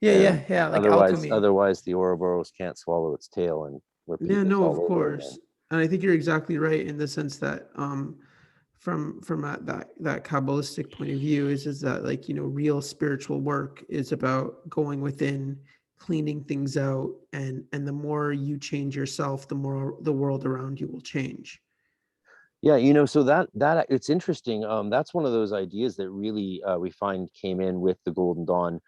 Yeah. Like alchemy. Otherwise, the Ouroboros can't swallow its tail and repeat. Yeah, no, all of over course. again. And I think you're exactly right in the sense that from that Kabbalistic point of view is that, like, real spiritual work is about going within, cleaning things out, and the more you change yourself, the more the world around you will change. Yeah, so that it's interesting. That's one of those ideas that really we find came in with the Golden Dawn,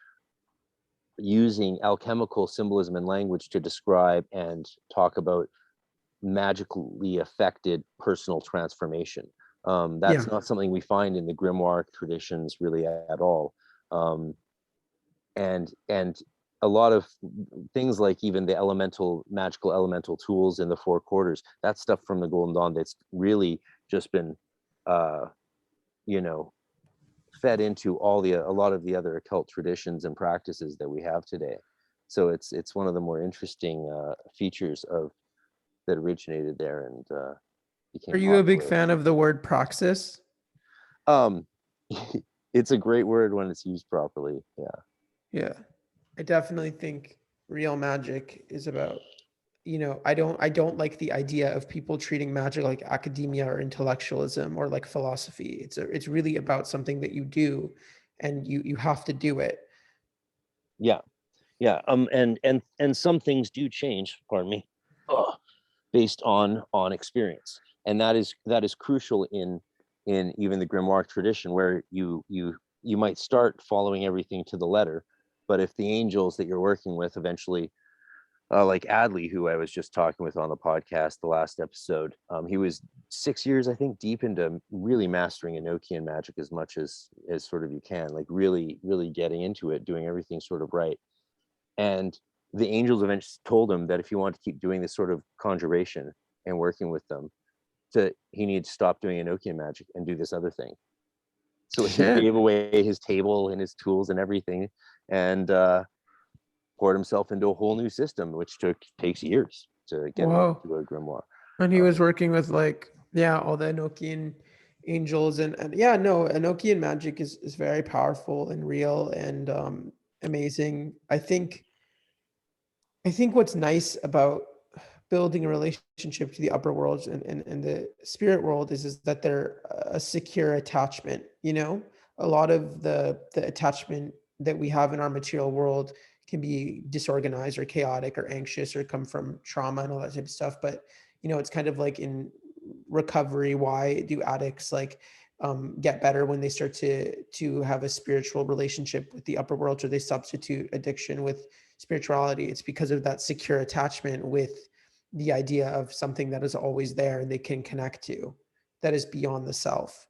using alchemical symbolism and language to describe and talk about magically affected personal transformation. That's not something we find in the grimoire traditions really at all. And a lot of things, like even the magical elemental tools in the four quarters, that's stuff from the Golden Dawn that's really just been fed into a lot of the other occult traditions and practices that we have today. So it's one of the more interesting features that originated there and became. Are you a big fan of the word praxis? It's a great word when it's used properly. Yeah, I definitely think real magic is about, I don't like the idea of people treating magic like academia or intellectualism or like philosophy. It's really about something that you do, and you have to do it. Yeah. And some things do change, pardon me, based on experience, and that is crucial in even the grimoire tradition, where you might start following everything to the letter, but if the angels that you're working with eventually, like Adley, who I was just talking with on the podcast, the last episode, he was 6 years, I think, deep into really mastering Enochian magic as much as sort of you can, like really getting into it, doing everything sort of right. And the angels eventually told him that if he wanted to keep doing this sort of conjuration and working with them, he needed to stop doing Enochian magic and do this other thing. So he gave away his table and his tools and everything, and poured himself into a whole new system, which takes years to get into a grimoire. And he was working with all the Enochian angels, and Enochian magic is very powerful and real and amazing. I think what's nice about building a relationship to the upper worlds and the spirit world is that they're a secure attachment. You know, a lot of the attachment that we have in our material world can be disorganized or chaotic or anxious or come from trauma and all that type of stuff. But, you know, it's kind of like in recovery, why do addicts like get better when they start to have a spiritual relationship with the upper world, or they substitute addiction with spirituality? It's because of that secure attachment with the idea of something that is always there and they can connect to, that is beyond the self.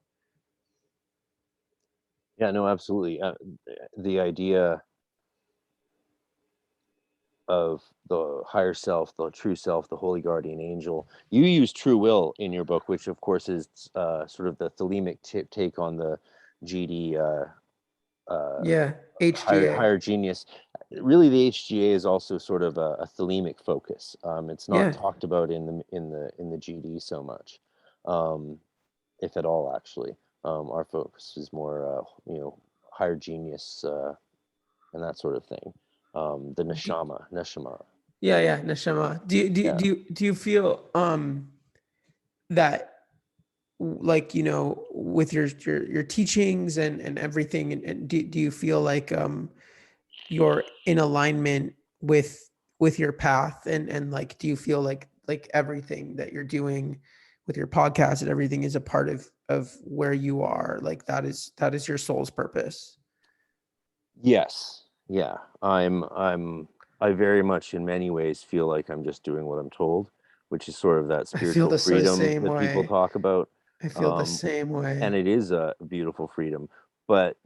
Yeah, no, absolutely. The idea of the higher self, the true self, the holy guardian angel. You use true will in your book, which of course is sort of the thelemic take on the GD Yeah, HGA. higher genius. Really, the HGA is also sort of a thelemic focus. It's not Yeah. talked about in the GD so much, if at all. Actually, our focus is more higher genius and that sort of thing. The neshama. Yeah, neshama. Yeah. Do you feel that, like, you know, with your teachings and everything, and do you feel like you're in alignment with your path, and like, do you feel like everything that you're doing with your podcast and everything is a part of where you are, like that is your soul's purpose? Yes. Yeah. I very much in many ways feel like I'm just doing what I'm told, which is sort of that I feel spiritual the freedom same that people way. talk about. I feel the Um, same and way. it is a beautiful freedom, but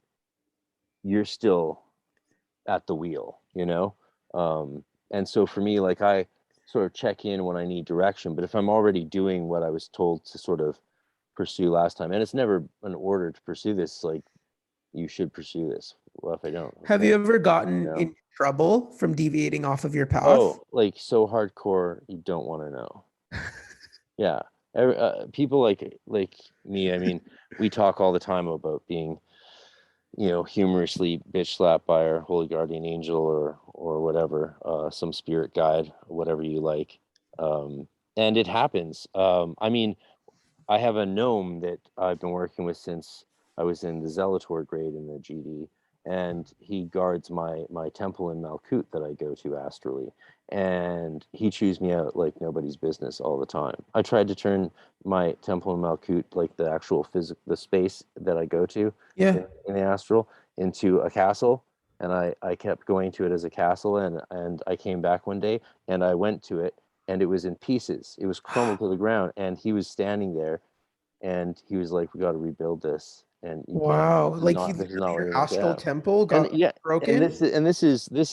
you're still at the wheel, you know? And so for me, like, I sort of check in when I need direction, but if I'm already doing what I was told to sort of pursue last time, and it's never an order to pursue this, like, you should pursue this. Well, if I don't, Have okay, you ever gotten you know? in trouble from deviating off of your path? Oh, like so hardcore, you don't want to know. Yeah. People like me, I mean, we talk all the time about being, humorously bitch slapped by our holy guardian angel or whatever, some spirit guide, whatever you like. And it happens. I mean, I have a gnome that I've been working with since I was in the Zelator grade in the GD, and he guards my temple in Malkut that I go to astrally, and he chews me out like nobody's business all the time. I tried to turn my temple in Malkut, like the actual the space that I go to Yeah. in the astral, into a castle, and I kept going to it as a castle, and I came back one day and I went to it, and it was in pieces. It was crumbled to the ground, and he was standing there, and he was like, "We got to rebuild this, and you can't. Wow. This is Like, you not. This is literally, not what your you're meant to astral have." temple And got yeah, and broken? this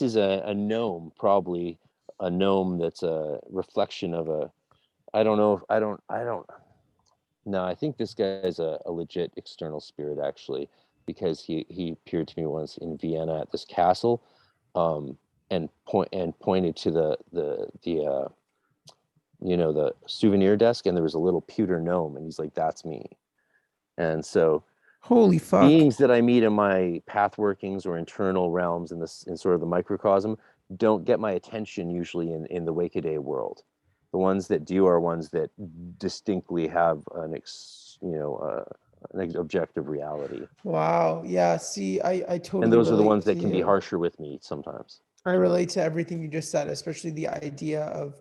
is a gnome, probably a gnome that's a reflection of a. I don't know if I don't. No, I think this guy is a legit external spirit, actually, because he appeared to me once in Vienna at this castle, and pointed to the souvenir desk, and there was a little pewter gnome, and he's like, "That's me." And so Holy fuck. beings that I meet in my path workings or internal realms in sort of the microcosm don't get my attention usually in the wake-a-day world. The ones that do are ones that distinctly have an objective reality, Wow. Yeah. See, I and totally those are the relate ones to that can be you. harsher with me sometimes. I relate to everything you just said, especially the idea of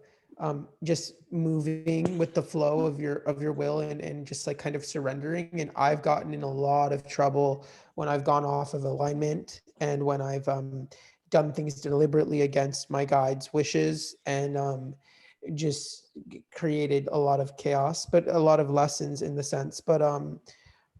just moving with the flow of your will, and just like kind of surrendering. And I've gotten in a lot of trouble when I've gone off of alignment, and when I've done things deliberately against my guide's wishes, and just created a lot of chaos, but a lot of lessons in the sense. But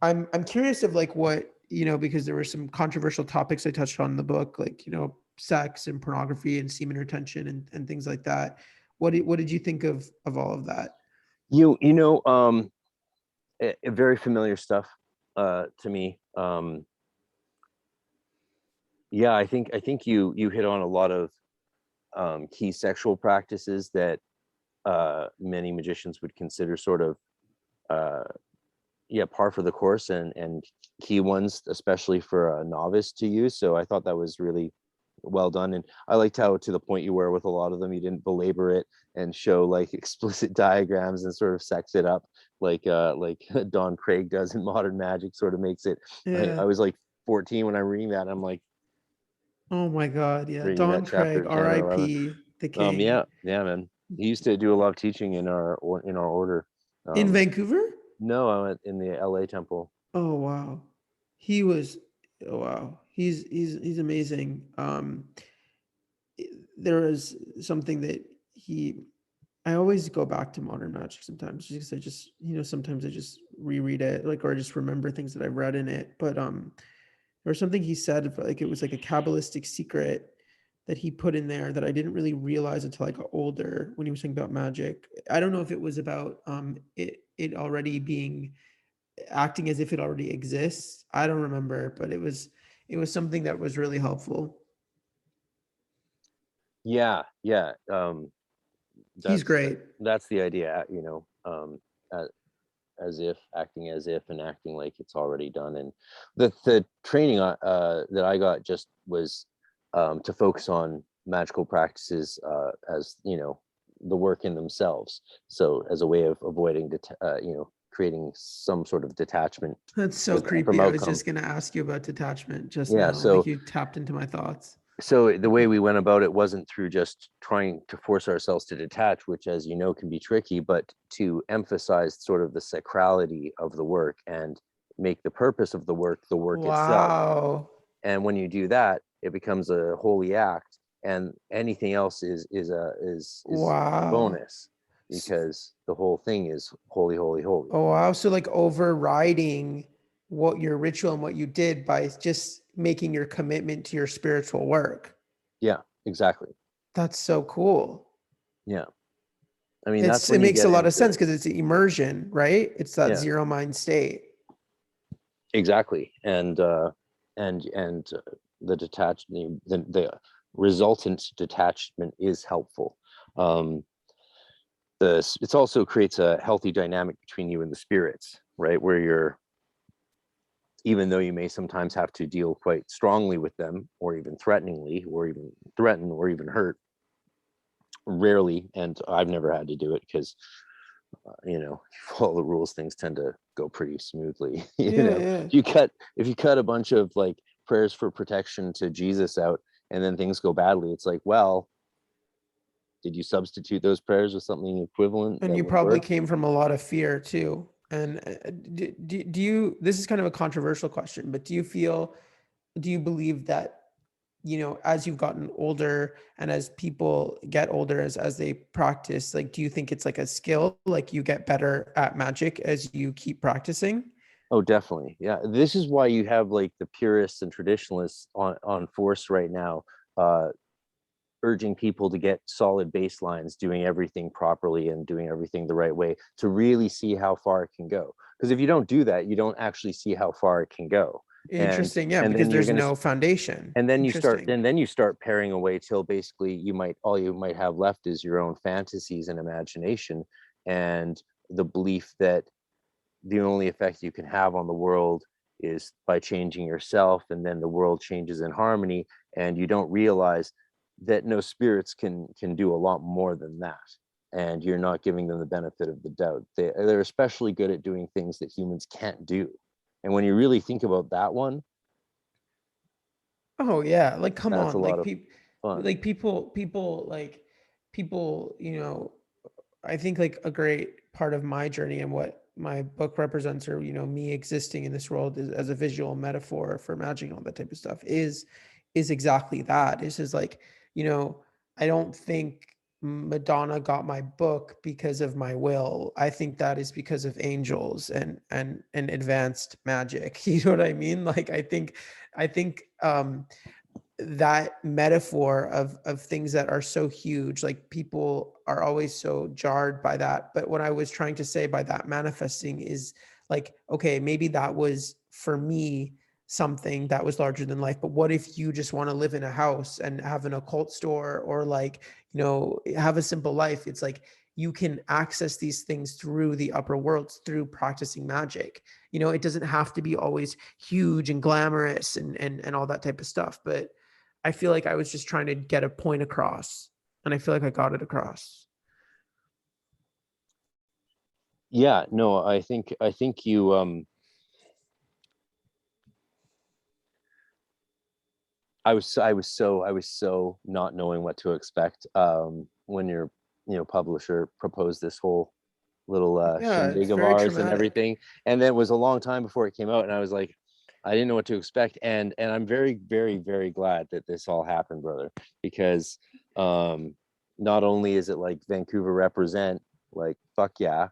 I'm curious of like what, you know, because there were some controversial topics I touched on in the book, like, you know, sex and pornography and semen retention and things like that. What did you think of all of that? You know, very familiar stuff to me. Yeah, I think you hit on a lot of key sexual practices that many magicians would consider sort of uh, par for the course, and key ones, especially for a novice to use. So I thought that was really well done. And I liked how, to the point you were with a lot of them, you didn't belabor it and show like explicit diagrams and sort of sex it up like Don Craig does in Modern Magic, sort of makes it. Yeah. I was like 14 when I'm reading that. I'm like, Oh my God. Yeah. reading Don that chapter Craig, 10 or 11. R.I.P. the king. Yeah, man. He used to do a lot of teaching in our order. In Vancouver? No, I went in the LA temple. Oh wow. He was, oh, wow. He's amazing. There was something that I always go back to Modern Magic sometimes because I just, sometimes I just reread it, like, or I just remember things that I've read in it. But there was something he said, like it was like a Kabbalistic secret that he put in there that I didn't really realize until I got older when he was talking about magic. I don't know if it was about it already being acting as if it already exists. I don't remember, but it was something that was really helpful. Yeah. He's great. That's the idea, as if, acting as if, and acting like it's already done. And the training that I got just was to focus on magical practices as the work in themselves. So as a way of avoiding creating some sort of detachment. That's so creepy. I was just going to ask you about detachment just now. So like, you tapped into my thoughts. So the way we went about it wasn't through just trying to force ourselves to detach, which, as you know, can be tricky, but to emphasize sort of the sacrality of the work and make the purpose of the work itself. And when you do that, it becomes a holy act, and anything else is a bonus, because the whole thing is holy, holy, holy. Oh wow! So like overriding what your ritual and what you did by just making your commitment to your spiritual work. Yeah, exactly. That's so cool. Yeah. I mean, it makes a lot of sense because it's immersion, right? It's that zero mind state. Exactly. And the resultant detachment is helpful. It also creates a healthy dynamic between you and the spirits, right? Where even though you may sometimes have to deal quite strongly with them, or even threateningly, or even threaten, or even hurt, rarely, and I've never had to do it because if you follow the rules, things tend to go pretty smoothly. If you cut a bunch of like prayers for protection to Jesus out, and then things go badly, it's like, well, did you substitute those prayers with something equivalent? And you probably came from a lot of fear too. And do you, this is kind of a controversial question, but do you believe that, as you've gotten older and as people get older, as they practice, like, do you think it's like a skill, like you get better at magic as you keep practicing? Oh, definitely. Yeah. This is why you have like the purists and traditionalists on force right now, urging people to get solid baselines, doing everything properly and doing everything the right way to really see how far it can go. Because if you don't do that, you don't actually see how far it can go. Interesting. Because there's no foundation. And then you start paring away till basically all you might have left is your own fantasies and imagination, and the belief that the only effect you can have on the world is by changing yourself, and then the world changes in harmony, and you don't realize that no, spirits can do a lot more than that, and you're not giving them the benefit of the doubt. They're especially good at doing things that humans can't do. And when you really think about that one, oh yeah, like come on, like people, I think like a great part of my journey and what my book represents, or me existing in this world as a visual metaphor for magic and all that type of stuff is exactly that. It's just like, I don't think Madonna got my book because of my will. I think that is because of angels and advanced magic. You know what I mean? Like I think that metaphor of things that are so huge, like people are always so jarred by that. But what I was trying to say by that manifesting is like, okay, maybe that was for me something that was larger than life. But what if you just want to live in a house and have an occult store, or like, have a simple life? It's like you can access these things through the upper worlds, through practicing magic. It doesn't have to be always huge and glamorous and all that type of stuff. But I feel like I was just trying to get a point across, and I feel like I got it across. Yeah, no, I think you I was so not knowing what to expect when your publisher proposed this whole little Yeah, it's shindig of very ours and traumatic. everything, and then it was a long time before it came out, and I was like, I didn't know what to expect, and I'm very, very, very glad that this all happened, brother, because not only is it like Vancouver represent, like fuck yeah,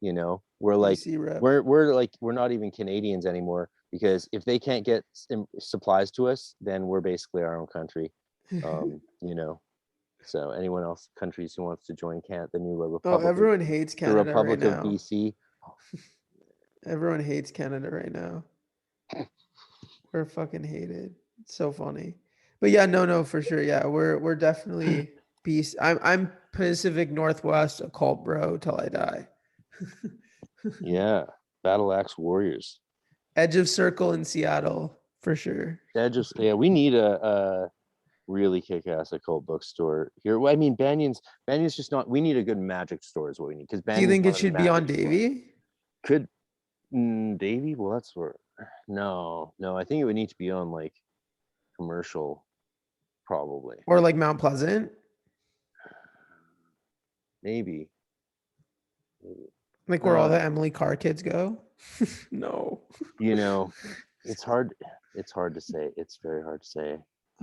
we're like BC rep. we're not even Canadians anymore, because if they can't get supplies to us, then we're basically our own country. So anyone else, countries who wants to join the new Oh, Republic, everyone hates the Canada right Republic of now. BC. Everyone hates Canada right now. We're fucking hated. It's so funny. But yeah, no, for sure. Yeah, we're definitely peace. I'm Pacific Northwest occult bro till I die. Yeah, battle axe warriors. Edge of Circle in Seattle for sure. Yeah, we need a really kick-ass occult bookstore here. Well, I mean, Banyan's just not. We need a good magic store is what we need, because Do you Banyan's think it not a should be on magic store. Davy? Could Davy? Well, that's where. No, I think it would need to be on like commercial, probably. Or like Mount Pleasant? Maybe. Like where all the Emily Carr kids go? No. It's hard. It's hard to say. It's very hard to say.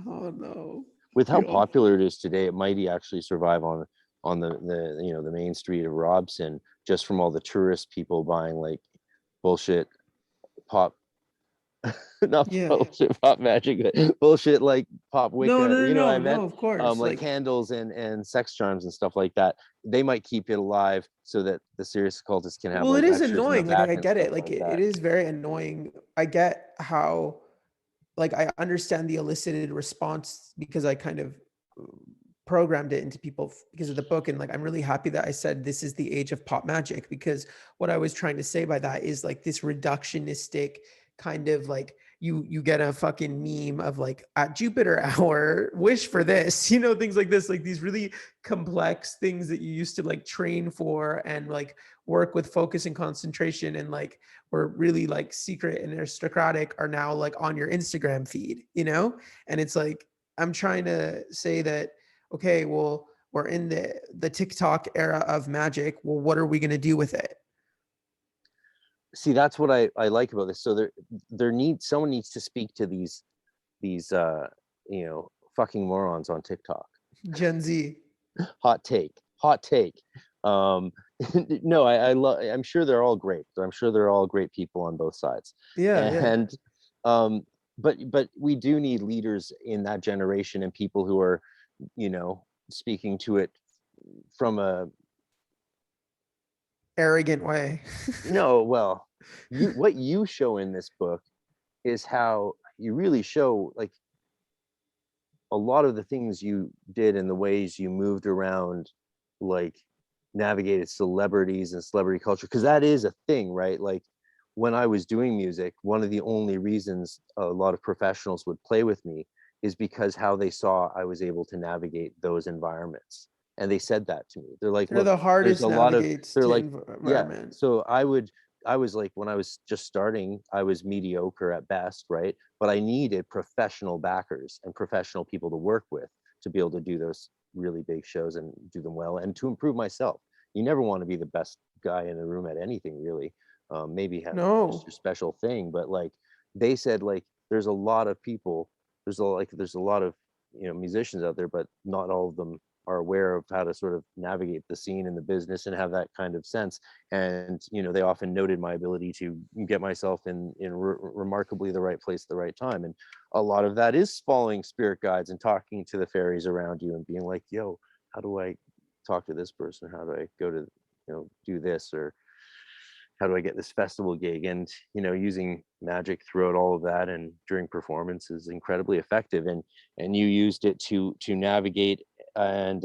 Oh no. With how popular it is today, it might actually survive on the main street of Robson, just from all the tourist people buying like bullshit pop, not Yeah. bullshit pop magic, but bullshit like pop Wicca. I meant Of course. like candles and sex charms and stuff like that. They might keep it alive so that the serious occultists can have well, like it is lectures in the annoying. Like back I and get stuff it. Like like that. it is very annoying. I get how, like, I understand the elicited response because I kind of programmed it into people because of the book. And like, I'm really happy that I said this is the age of pop magic, because what I was trying to say by that is like this reductionistic kind of like, you get a fucking meme of like at Jupiter hour, wish for this, things like this, like these really complex things that you used to like train for and like work with focus and concentration and like were really like secret and aristocratic are now like on your Instagram feed, and it's like, I'm trying to say that, okay, well, we're in the TikTok era of magic. Well, what are we going to do with it? See, that's what I like about this. So someone needs to speak to these fucking morons on TikTok. Gen Z. Hot take. No, I'm sure they're all great. I'm sure they're all great people on both sides. Yeah. And but we do need leaders in that generation and people who are, speaking to it from a arrogant way. no, well, what you show in this book is how you really show like a lot of the things you did and the ways you moved around, like navigated celebrities and celebrity culture, because that is a thing, right? Like when I was doing music, one of the only reasons a lot of professionals would play with me is because how they saw I was able to navigate those environments. And they said that to me. They're like, They're look, the hardest there's a lot of, navigates they're to like, yeah. environment. So I was like, when I was just starting, I was mediocre at best, right? But I needed professional backers and professional people to work with to be able to do those really big shows and do them well and to improve myself. You never want to be the best guy in the room at anything, really. Maybe have just your special thing, but like they said, like there's a lot of people, there's a lot of musicians out there, but not all of them are aware of how to sort of navigate the scene and the business and have that kind of sense. And they often noted my ability to get myself in remarkably the right place at the right time. And a lot of that is following spirit guides and talking to the fairies around you and being like, yo, how do I talk to this person? How do I go to do this, or how do I get this festival gig? And using magic throughout all of that and during performance is incredibly effective. And you used it to navigate and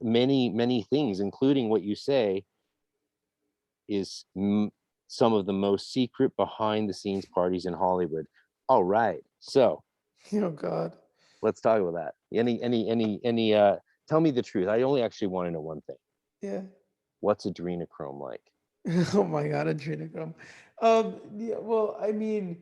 many things, including what you say is some of the most secret behind the scenes parties in Hollywood. All right, so oh god, Let's talk about that. Any tell me the truth. I only actually want to know one thing. Yeah. What's adrenochrome like? Oh my God, adrenochrome. Yeah, well, I mean,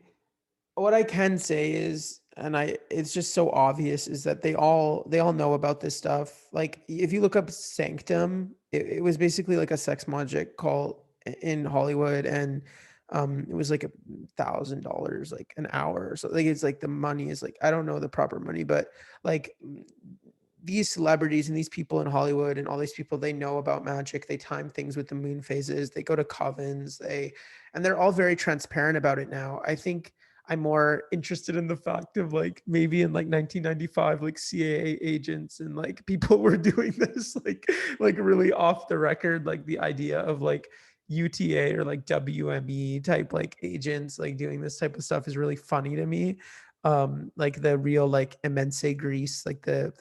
what I can say is, and it's just so obvious, is that they all know about this stuff. Like if you look up Sanctum, it was basically like a sex magic call in Hollywood, and it was like $1,000 like an hour. So like it's like the money is like, I don't know the proper money, but like these celebrities and these people in Hollywood and all these people, they know about magic. They time things with the moon phases. They go to covens. And they're all very transparent about it now. I think I'm more interested in the fact of like maybe in like 1995, like CIA agents and like people were doing this like really off the record, like the idea of like UTA or like WME type like agents like doing this type of stuff is really funny to me. Like the real like immense Greece, like the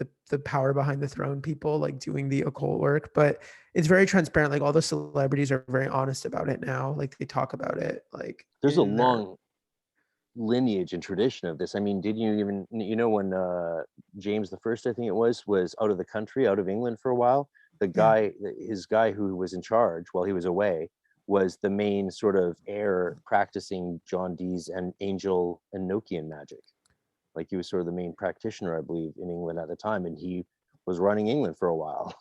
power behind the throne people like doing the occult work. But it's very transparent. Like all the celebrities are very honest about it now. Like they talk about it like There's a in their long lineage and tradition of this. I mean, did you even, when James the First, I think it was out of the country, out of England for a while, his guy who was in charge while he was away was the main sort of heir practicing John Dee's and Angel and Nokian magic. Like he was sort of the main practitioner, I believe, in England at the time, and he was running England for a while.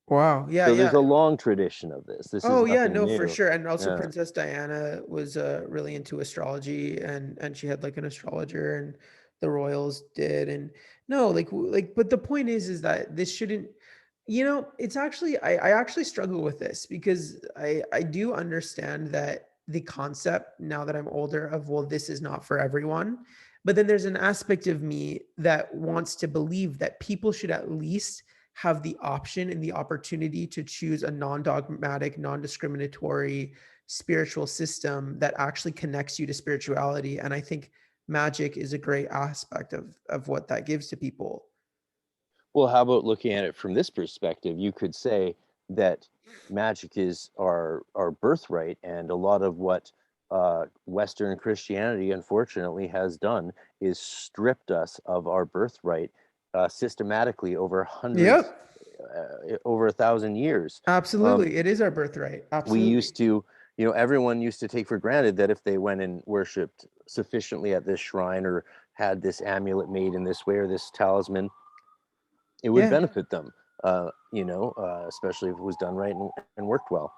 Wow. Yeah, So there's yeah. a long tradition of this. This is Oh yeah, nothing no, for new. sure. And also Yeah. Princess Diana was really into astrology, and she had like an astrologer, and the royals did. And no, like but the point is that this shouldn't, it's actually I actually struggle with this because I do understand that the concept now that I'm older of, well, this is not for everyone. But then there's an aspect of me that wants to believe that people should at least have the option and the opportunity to choose a non-dogmatic, non-discriminatory spiritual system that actually connects you to spirituality. And I think magic is a great aspect of what that gives to people. Well, how about looking at it from this perspective? You could say that magic is our birthright, and a lot of what Western Christianity, unfortunately, has done is stripped us of our birthright systematically over hundreds, Yep, over 1,000 years. absolutely. It is our birthright. We Absolutely. used to, everyone used to take for granted that if they went and worshipped sufficiently at this shrine or had this amulet made in this way or this talisman, it would Yeah. benefit them, especially if it was done right and worked well.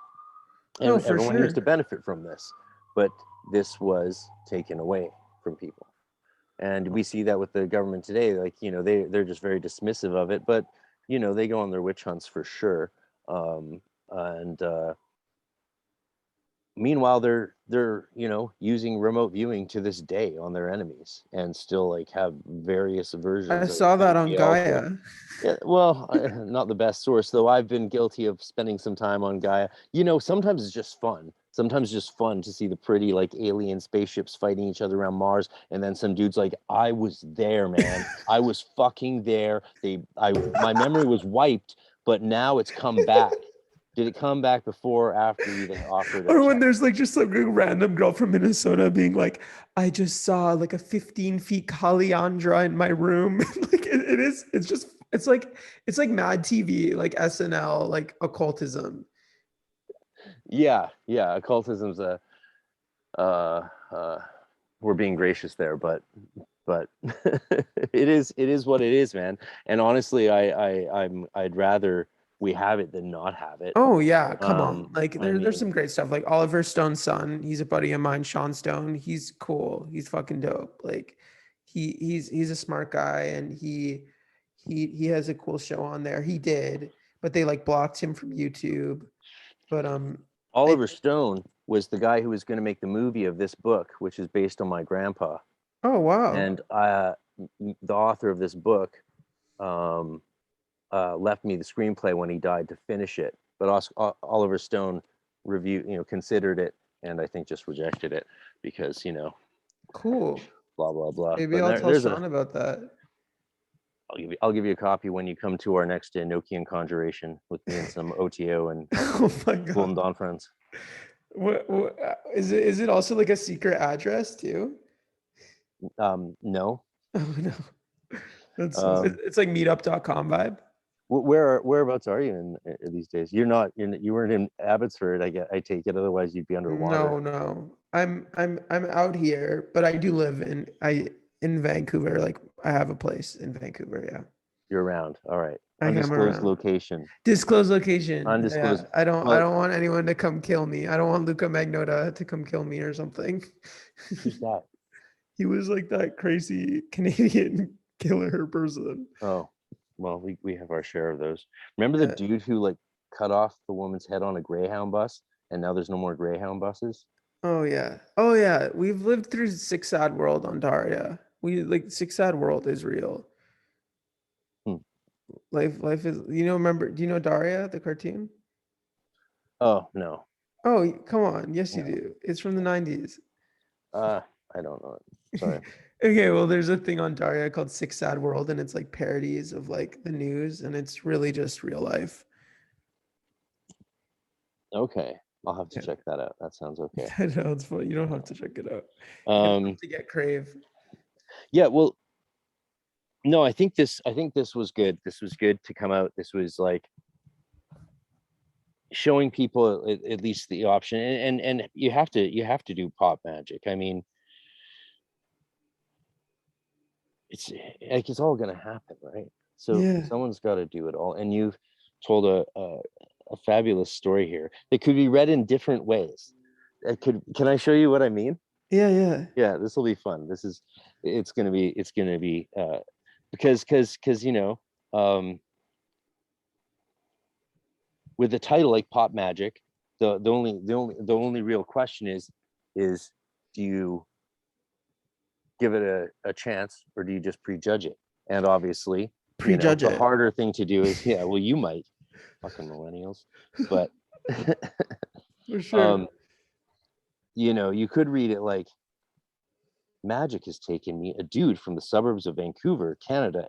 No, And for everyone used to sure. benefit from this, but this was taken away from people. And we see that with the government today. Like, they're just very dismissive of it, but, they go on their witch hunts for sure. And Meanwhile, they're using remote viewing to this day on their enemies and still like have various I versions of saw that on the altar. Gaia. Yeah, well, not the best source, though. I've been guilty of spending some time on Gaia. Sometimes it's just fun. Sometimes it's just fun to see the pretty, like, alien spaceships fighting each other around Mars, and then some dude's like, "I was there, man. I was fucking there. My memory was wiped, but now it's come back. Did it come back before or after they offered a Or when check?" there's like just like a random girl from Minnesota being like, I just saw like a 15 feet Kaliandra in my room. Like it's like Mad TV, like SNL, like occultism. Yeah, yeah. Occultism's uh, uh, we're being gracious there, but it is what it is, man. And honestly, I'd rather we have it than not have it. Oh yeah, come on. Like I there's some mean, great stuff. Like Oliver Stone's son, he's a buddy of mine, Sean Stone. He's cool. He's fucking dope. Like he's a smart guy, and he has a cool show on there. He did, but they like blocked him from YouTube. But Oliver it Stone was the guy who was going to make the movie of this book, which is based on my grandpa. oh wow. And the author of this book um, left me the screenplay when he died to finish it. But Oliver Stone considered it, and I think just rejected it because Cool. blah blah blah. Maybe But I'll tell there's Sean about that. I'll give you a copy when you come to our next Nokian conjuration with me and some OTO and Oh my Golden god. Dawn friends. What is it also like a secret address too? No, Oh no. That's it's like meetup.com vibe. Whereabouts are you in these days? You weren't in Abbotsford, I take it, otherwise you'd be underwater. No. I'm out here, but I do live in Vancouver. Like I have a place in Vancouver, yeah. You're around. All right. I am Undisclosed around. location. Disclose location. Undisclosed. Yeah. I Well, don't want anyone to come kill me. I don't want Luca Magnotta to come kill me or something. who's that? He was like that crazy Canadian killer person. Oh, well, we have our share of those. Remember the dude who like cut off the woman's head on a Greyhound bus, and now there's no more Greyhound buses? Oh yeah. Oh yeah. We've lived through Six Sad World on Daria. We like Six Sad World is real. Hmm. Life is, remember, do you know Daria, the cartoon? Oh no. Oh, come on. Yes, you No. do. It's from the 90s. I don't know it. Sorry. Okay, well, there's a thing on Daria called Six Sad World, and it's like parodies of like the news, and it's really just real life. Okay. I'll have to Yeah. check that out. That sounds okay. I know it's fun. You don't have to check it out. You don't have to get Crave. Yeah, well, no, I think this was good. This was good to come out. This was like showing people at least the option, and you have to do pop magic. I mean, it's like it's all gonna happen, right? So Yeah. someone's got to do it all, and you've told a fabulous story here that could be read in different ways. Can I show you what I mean? Yeah. This will be fun. It's gonna be because with a title like pop magic, the only real question is do you give it a chance, or do you just prejudge it? And obviously, Prejudge the it. harder thing to do is well, you might, fucking millennials, but For sure. you could read it like, magic has taken me, a dude from the suburbs of Vancouver, Canada,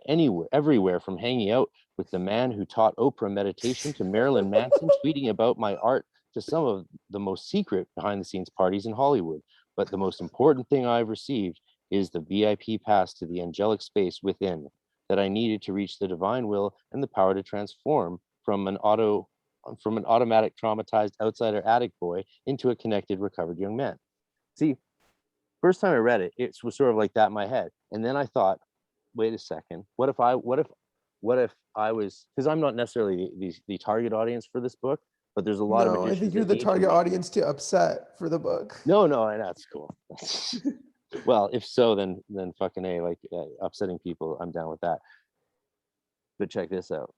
everywhere from hanging out with the man who taught Oprah meditation to Marilyn Manson tweeting about my art to some of the most secret behind the scenes parties in Hollywood. But the most important thing I've received is the VIP pass to the angelic space within that I needed to reach the divine will and the power to transform from an automatic traumatized outsider addict boy into a connected, recovered young man. See, first time I read it, it was sort of like that in my head. And then I thought, wait a second, what if I was, because I'm not necessarily the target audience for this book, but there's a lot of No, I magicians think you're that the hate target me. audience to upset for the book. No, and that's cool. Well, if so, then fucking A, like upsetting people, I'm down with that. But check this out.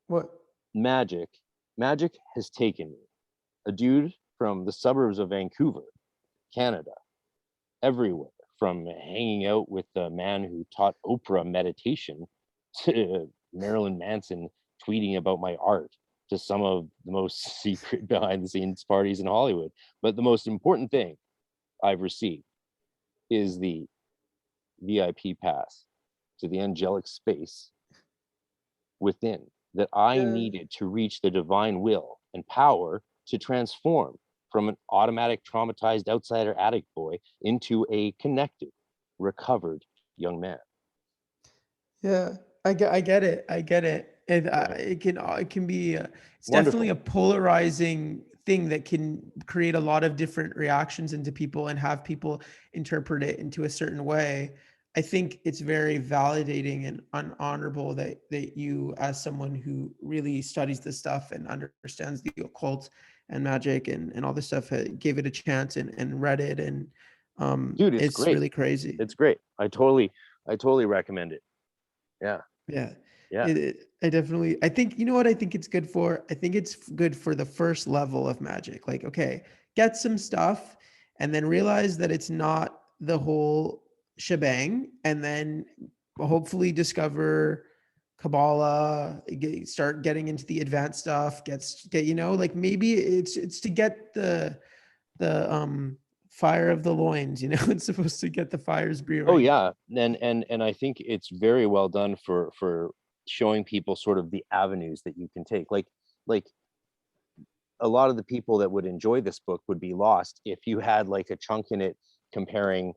What? Magic has taken me, a dude from the suburbs of Vancouver, Canada, everywhere from hanging out with the man who taught Oprah meditation to Marilyn Manson tweeting about my art to some of the most secret behind the scenes parties in Hollywood. But the most important thing I've received is the VIP pass to the angelic space within that I needed to reach the divine will and power to transform from an automatic traumatized outsider addict boy into a connected, recovered young man. Yeah, I get it. It can be it's definitely a polarizing thing that can create a lot of different reactions into people and have people interpret it into a certain way. I think it's very validating and honorable that you, as someone who really studies this stuff and understands the occult and magic and all this stuff, gave it a chance and read it, and Dude, it's great. really crazy. It's great. I totally recommend it. Yeah. I definitely, I think, you know what I think it's good for? I think it's good for the first level of magic. Like, okay, get some stuff and then realize that it's not the whole shebang, and then hopefully discover Kabbalah, start getting into the advanced stuff, like maybe it's to get the fire of the loins, it's supposed to get the fires brewing. Oh yeah, and I think it's very well done for showing people sort of the avenues that you can take. Like a lot of the people that would enjoy this book would be lost if you had like a chunk in it comparing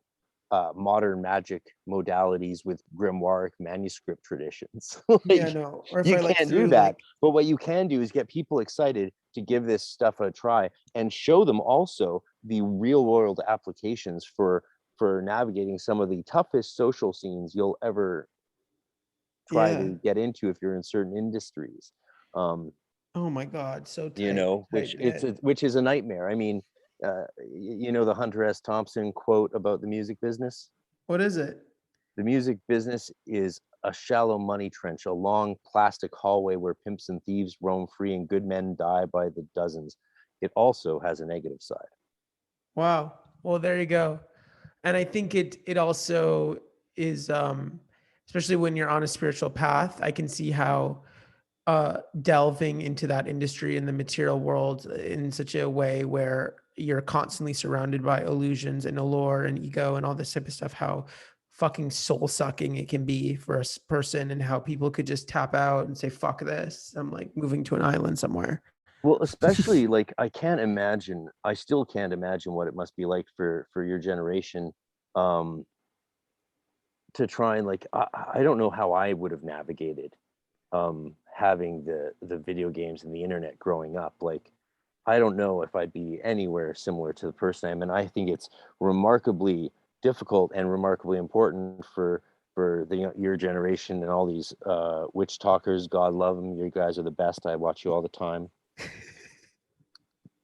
modern magic modalities with grimoire manuscript traditions. Yeah, no. Or if You I like can't do through that. like, But what you can do is get people excited to give this stuff a try and show them also the real world applications for navigating some of the toughest social scenes you'll ever try yeah. to get into if you're in certain industries. Oh my God, so You tight, know, tight knit. which is a nightmare. I mean, you know the Hunter S. Thompson quote about the music business? What is it? The music business is a shallow money trench, a long plastic hallway where pimps and thieves roam free and good men die by the dozens. It also has a negative side. Wow. Well, there you go. And I think it also is, especially when you're on a spiritual path, I can see how delving into that industry in the material world in such a way where you're constantly surrounded by illusions and allure and ego and all this type of stuff, how fucking soul sucking it can be for a person, and how people could just tap out and say, fuck this, I'm like moving to an island somewhere. Well, especially like I still can't imagine what it must be like for your generation, um, to try and like I don't know how I would have navigated having the video games and the internet growing up. Like I don't know if I'd be anywhere similar to the person I am, and I think it's remarkably difficult and remarkably important for your generation and all these witch talkers. God love them. You guys are the best. I watch you all the time.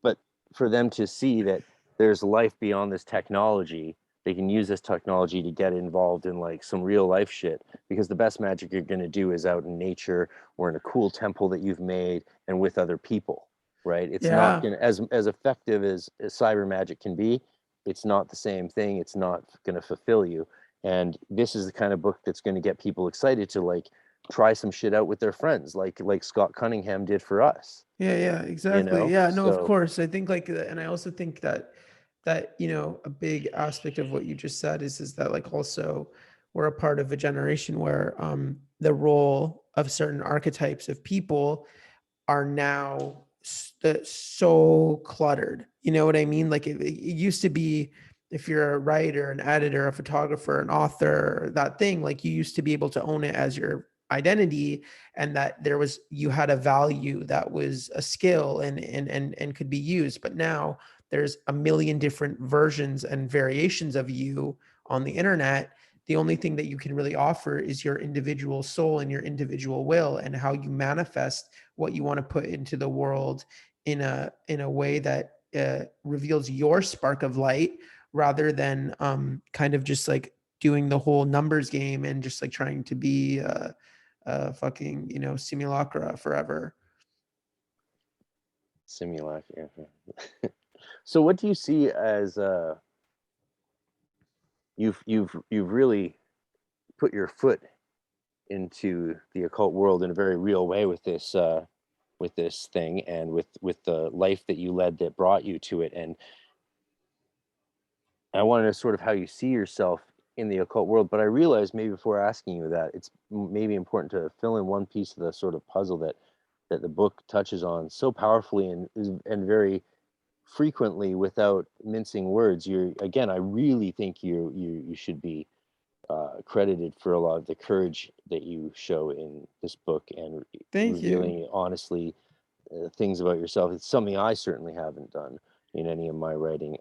But for them to see that there's life beyond this technology, they can use this technology to get involved in like some real life shit, because the best magic you're going to do is out in nature or in a cool temple that you've made and with other people, right? It's not Yeah. going to, as effective as cyber magic can be, it's not the same thing. It's not going to fulfill you. And this is the kind of book that's going to get people excited to like try some shit out with their friends, like Scott Cunningham did for us, Yeah, you exactly. know? Yeah, no, of So course. I think like, and I also think that a big aspect of what you just said is that like also we're a part of a generation where the role of certain archetypes of people are now so cluttered. You know what I mean? Like it used to be, if you're a writer, an editor, a photographer, an author, that thing, like you used to be able to own it as your identity, and that you had a value that was a skill and could be used. But now there's a million different versions and variations of you on the internet. The only thing that you can really offer is your individual soul and your individual will, and how you manifest what you want to put into the world in a way that reveals your spark of light, rather than kind of just like doing the whole numbers game and just like trying to be fucking simulacra forever. simulacra. So what do you see as you've really put your foot into the occult world in a very real way with this thing, and with the life that you led that brought you to it. And I wanted to sort of how you see yourself in the occult world, but I realized maybe before asking you that it's maybe important to fill in one piece of the sort of puzzle that the book touches on so powerfully and very frequently without mincing words. I really think you should be credited for a lot of the courage that you show in this book, and Thank you. revealing honestly things about yourself. It's something I certainly haven't done in any of my writing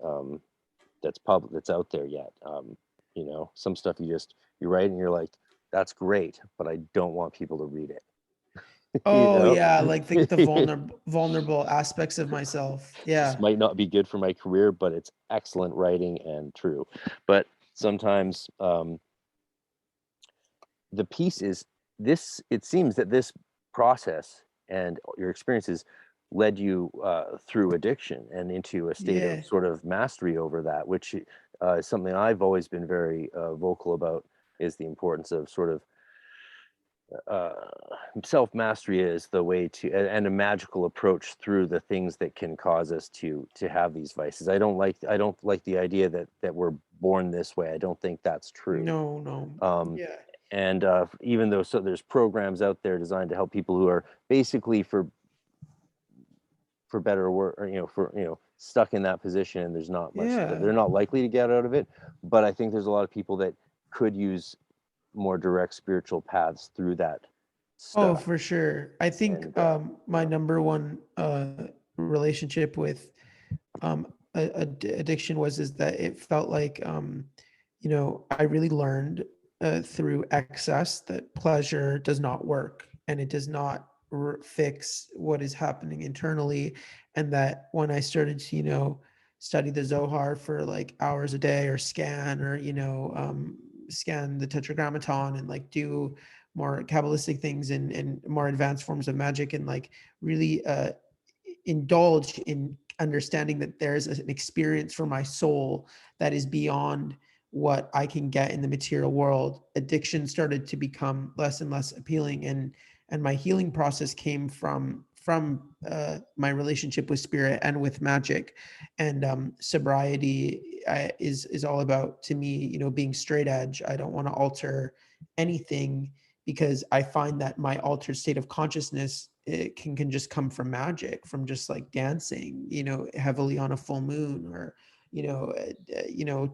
that's public, that's out there yet. Some stuff you write and you're like, that's great, but I don't want people to read it. you Oh know yeah, like the vulnerable aspects of myself. this Yeah. might not be good for my career, but it's excellent writing and true. But sometimes the piece is this, it seems that this process and your experiences led you through addiction and into a state of Yeah. sort of mastery over that, which is something I've always been very vocal about, is the importance of sort of uh, self-mastery is the way to, and a magical approach through the things that can cause us to have these vices. I don't like the idea that we're born this way. I don't think that's true. No, no. um, Yeah. and even though there's programs out there designed to help people who are basically for better or worse, or for stuck in that position and there's not much, Yeah. they're not likely to get out of it. But I think there's a lot of people that could use more direct spiritual paths through that Oh, stuff. for sure. I think my number one relationship with addiction is that it felt like I really learned through excess that pleasure does not work, and it does not fix what is happening internally. And that when I started to study the Zohar for like hours a day, or scan, or scan the Tetragrammaton, and like do more Kabbalistic things and more advanced forms of magic, and like really indulge in understanding that there's an experience for my soul that is beyond what I can get in the material world, addiction started to become less and less appealing. And my healing process came from my relationship with spirit and with magic. And sobriety is all about, to me, being straight edge. I don't want to alter anything, because I find that my altered state of consciousness, it can just come from magic, from just like dancing, heavily on a full moon, or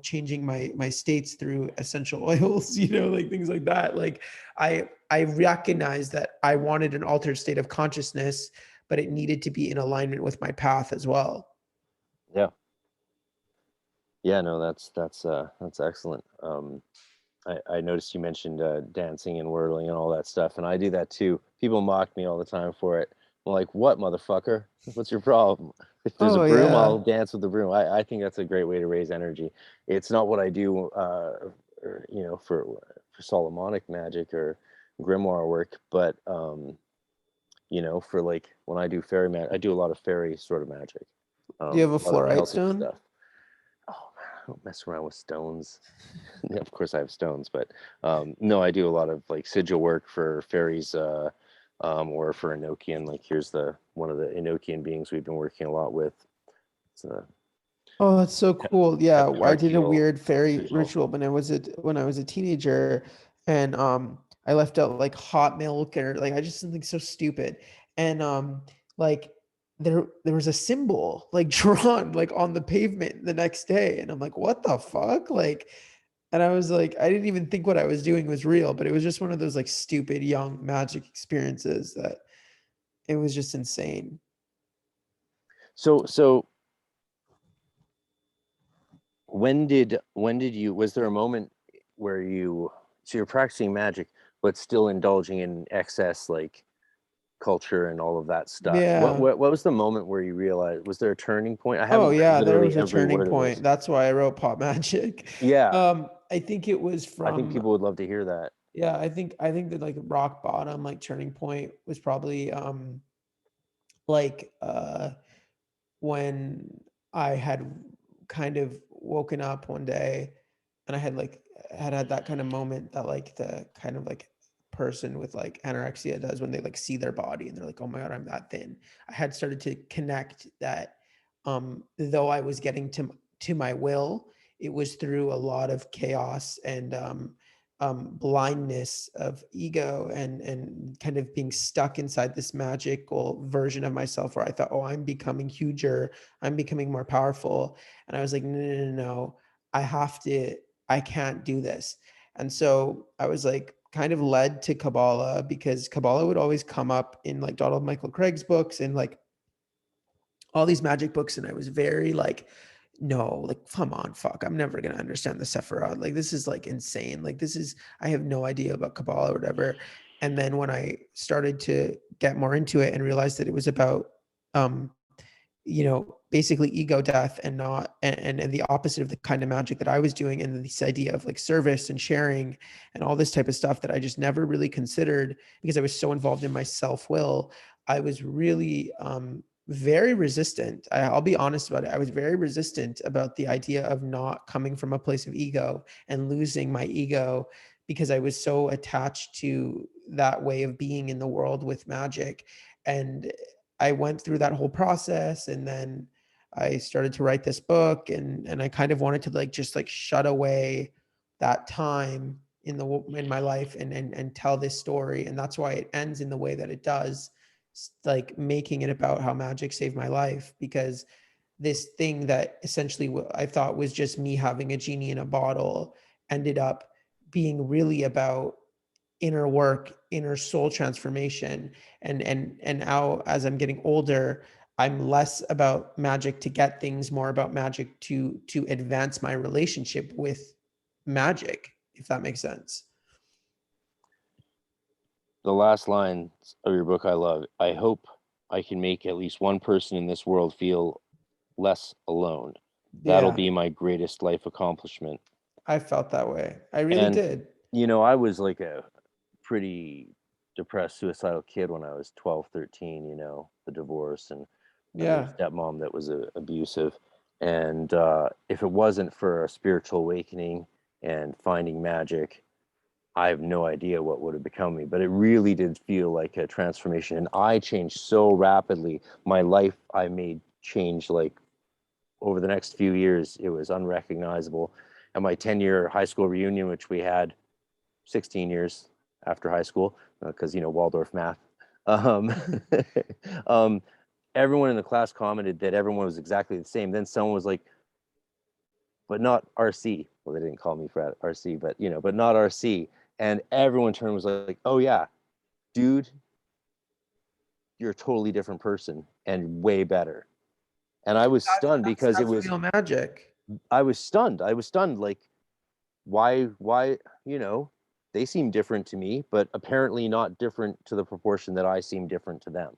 changing my states through essential oils, like things like that. Like I recognized that I wanted an altered state of consciousness, but it needed to be in alignment with my path as well. Yeah, no, that's excellent. I noticed you mentioned dancing and whirling and all that stuff, and I do that too. People mock me all the time for it. I'm like, what, motherfucker? What's your problem? If there's a broom, I'll dance with the broom. I think that's a great way to raise energy. It's not what I do, for Solomonic magic or grimoire work, but for like when I do fairy magic, I do a lot of fairy sort of magic. Do you have a lot of fluorite Celtic stone? stuff. Oh man, I don't mess around with stones. Yeah, of course I have stones, but no, I do a lot of like sigil work for fairies, or for Enochian. Like here's one of the Enochian beings we've been working a lot with. It's Oh, that's so cool. Yeah, I did a patriarchal weird fairy sigil. ritual when I was a teenager, and I left out like hot milk, or like I just something so stupid. And like there was a symbol like drawn like on the pavement the next day, and I'm like, what the fuck? Like, and I was like, I didn't even think what I was doing was real, but it was just one of those like stupid young magic experiences that it was just insane. So when did you, was there a moment where you're practicing magic but still indulging in excess like culture and all of that stuff? What Yeah. what, what was the moment where you realized, was there a turning point? I Oh haven't read yeah, there literally was a every turning word of point. this. That's why I wrote Pop Magic. Yeah, I think it was I think from, people would love to hear that. yeah, I think that like rock bottom, like turning point was probably like when I had kind of woken up one day, and I had that kind of moment that like the kind of like person with like anorexia does when they like see their body and they're like, oh my God, I'm that thin. I had started to connect that though I was getting to my will, it was through a lot of chaos and blindness of ego, and kind of being stuck inside this magical version of myself where I thought, oh, I'm becoming huger, I'm becoming more powerful. And I was like, no, no, no, no, I can't do this. And so I was like kind of led to Kabbalah, because Kabbalah would always come up in like Donald Michael Craig's books and like all these magic books. And I was very like, no, like, come on, fuck, I'm never going to understand the Sephiroth. Like, this is like insane. Like, I have no idea about Kabbalah or whatever. And then when I started to get more into it and realized that it was about, basically ego death, and not, and the opposite of the kind of magic that I was doing. And this idea of like service and sharing and all this type of stuff that I just never really considered because I was so involved in my self-will. I was really, very resistant. I'll be honest about it. I was very resistant about the idea of not coming from a place of ego and losing my ego, because I was so attached to that way of being in the world with magic. And I went through that whole process, and then I started to write this book, and I kind of wanted to like just like shut away that time in my life, and tell this story. And that's why it ends in the way that it does, like making it about how magic saved my life, because this thing that essentially I thought was just me having a genie in a bottle ended up being really about inner work, inner soul transformation. And now as I'm getting older, I'm less about magic to get things, more about magic to advance my relationship with magic, if that makes sense. The last line of your book I love. I hope I can make at least one person in this world feel less alone. That'll be my greatest life accomplishment. I felt that way. I really did. You know, I was like a pretty depressed, suicidal kid when I was 12, 13, you know, the divorce and the stepmom that was abusive. And if it wasn't for a spiritual awakening and finding magic, I have no idea what would have become me, but it really did feel like a transformation. And I changed so rapidly. My life, I made change like over the next few years. It was unrecognizable. At my 10-year high school reunion, which we had 16 years after high school, because, you know, Waldorf math, everyone in the class commented that everyone was exactly the same. Then someone was like, but not RC. Well, they didn't call me Fred RC, but, you know, but not RC. And everyone turned and was like, oh yeah, dude, you're a totally different person and way better. And I was stunned because it was real magic. I was stunned. Like, why, you know, they seem different to me, but apparently not different to the proportion that I seem different to them.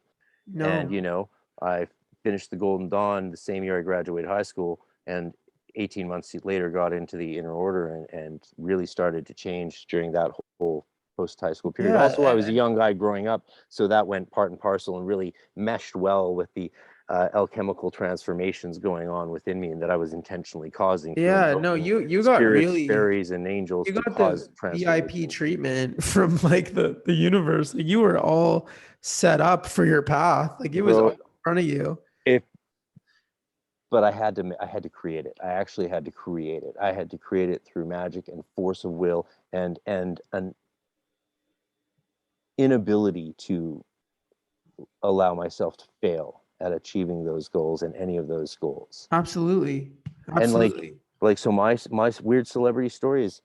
No. And, you know, I finished the Golden Dawn the same year I graduated high school, and 18 months later got into the Inner Order and really started to change during that whole post-high school period. Also, I was a young guy growing up, so that went part and parcel and really meshed well with the alchemical transformations going on within me, and that I was intentionally causing. Yeah, no, you got really fairies and angels. You got the VIP treatment from like the universe. Like, you were all set up for your path. Like, it was all in front of you. But I had to create it. I actually had to create it. I had to create it through magic and force of will and an inability to allow myself to fail at achieving those goals and any of those goals. Absolutely. And like so my weird celebrity story is,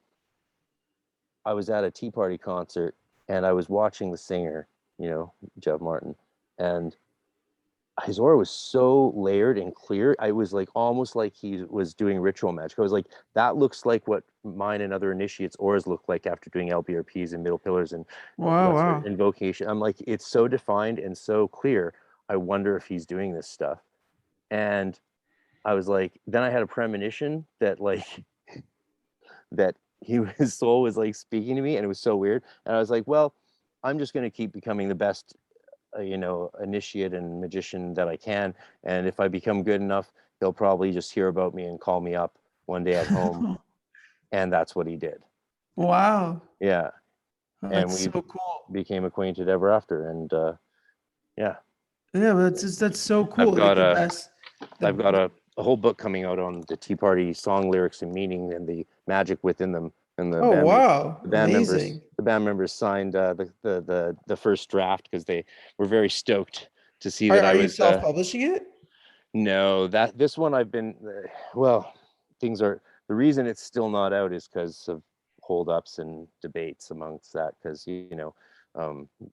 I was at a Tea Party concert and I was watching the singer, you know, Jeff Martin, and his aura was so layered and clear. I was like, almost like he was doing ritual magic. I was like, that looks like what mine and other initiates' auras look like after doing LBRPs and middle pillars and invocation. I'm like, it's so defined and so clear. I wonder if he's doing this stuff. And I was like, then I had a premonition that like, that his soul was like speaking to me, and it was so weird. And I was like, well, I'm just going to keep becoming the best you know, initiate and magician that I can, and if I become good enough, he'll probably just hear about me and call me up one day at home. And that's what he did. Wow. Yeah. Oh, and we so cool. Became acquainted ever after. And but that's so cool. I've got a whole book coming out on the Tea Party song lyrics and meaning and the magic within them. And the band members signed the first draft because they were very stoked to see that I was. Are you self-publishing it? No, this one I've been. Things are, the reason it's still not out is because of holdups and debates amongst that. Because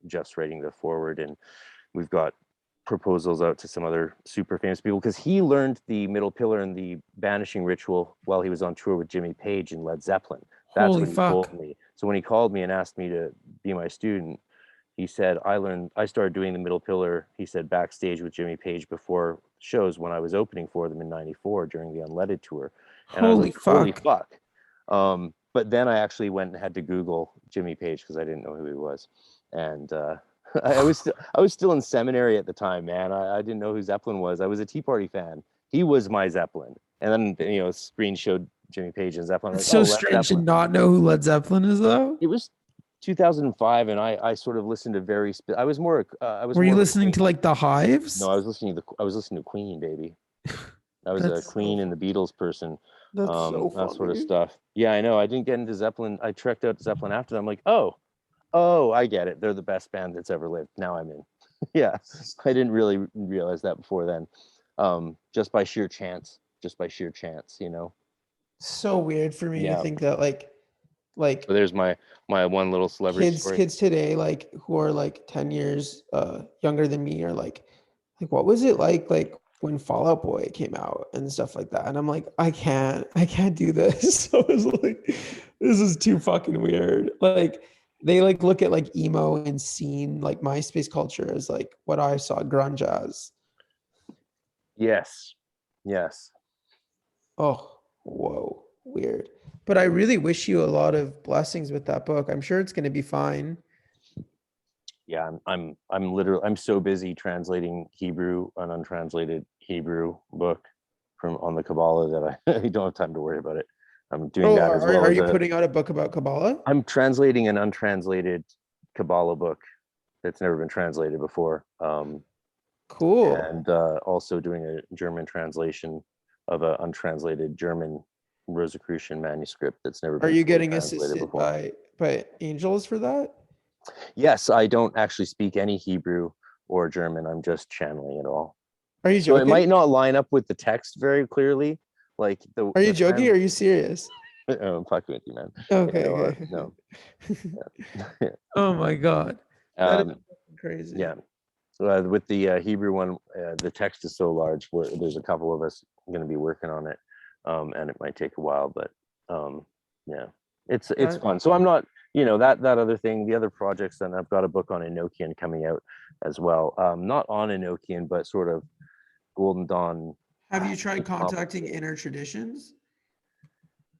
Jeff's writing the foreword, and we've got proposals out to some other super famous people, because he learned the middle pillar and the banishing ritual while he was on tour with Jimmy Page and Led Zeppelin. That's what he told me. So when he called me and asked me to be my student, he said, I started doing the middle pillar, he said, backstage with Jimmy Page before shows when I was opening for them in '94 during the Unleaded tour. And I was like, holy fuck. But then I actually went and had to Google Jimmy Page because I didn't know who he was. And I was still in seminary at the time, man. I didn't know who Zeppelin was. I was a Tea Party fan. He was my Zeppelin. And then, screen showed Jimmy Page and Zeppelin. It's so strange to not know who Led Zeppelin is, though. It was 2005, and I sort of listened to I was more. Were you listening to like the Hives? No, I was listening to Queen, baby. I was a Queen and the Beatles person. That's so funny. That sort of stuff. Yeah, I know. I didn't get into Zeppelin. I trekked out to Zeppelin after that. I'm like, oh, I get it. They're the best band that's ever lived. Now I'm in. Yeah, I didn't really realize that before then. just by sheer chance, you know. So weird for me to Yeah. think that like So there's my one little celebrity story. kids today, like who are like 10 years younger than me, are like what was it like when Fall Out Boy came out and stuff like that? And I'm like, I can't do this. So I was like, this is too fucking weird. Like they like look at like emo and scene like MySpace culture as like what I saw grunge as. Yes. Yes. Oh, whoa, weird. But I really wish you a lot of blessings with that book. I'm sure it's going to be fine. Yeah, I'm literally, I'm so busy translating Hebrew, an untranslated Hebrew book from on the Kabbalah that I don't have time to worry about it. I'm doing Oh, that as well are as you putting out a book about Kabbalah? I'm translating an untranslated Kabbalah book that's never been translated before. Cool. And also doing a German translation of an untranslated German Rosicrucian manuscript that's never Are been you fully getting translated assisted before. by angels for that? Yes, I don't actually speak any Hebrew or German. I'm just channeling it all. Are you So it joking? might not line up with the text very clearly. Like Are you the joking? Or are you serious? I'm fucking with you, man. Yeah, Okay, no, okay. no. Oh my God. That is um, crazy. yeah. With the Hebrew one, the text is so large. Where there's a couple of us going to be working on it, and it might take a while, but yeah, it's That- fun. So I'm not, you know, that other thing, the other projects, and I've got a book on Enochian coming out as well. Not on Enochian, but sort of Golden Dawn. Have you tried contacting inner traditions?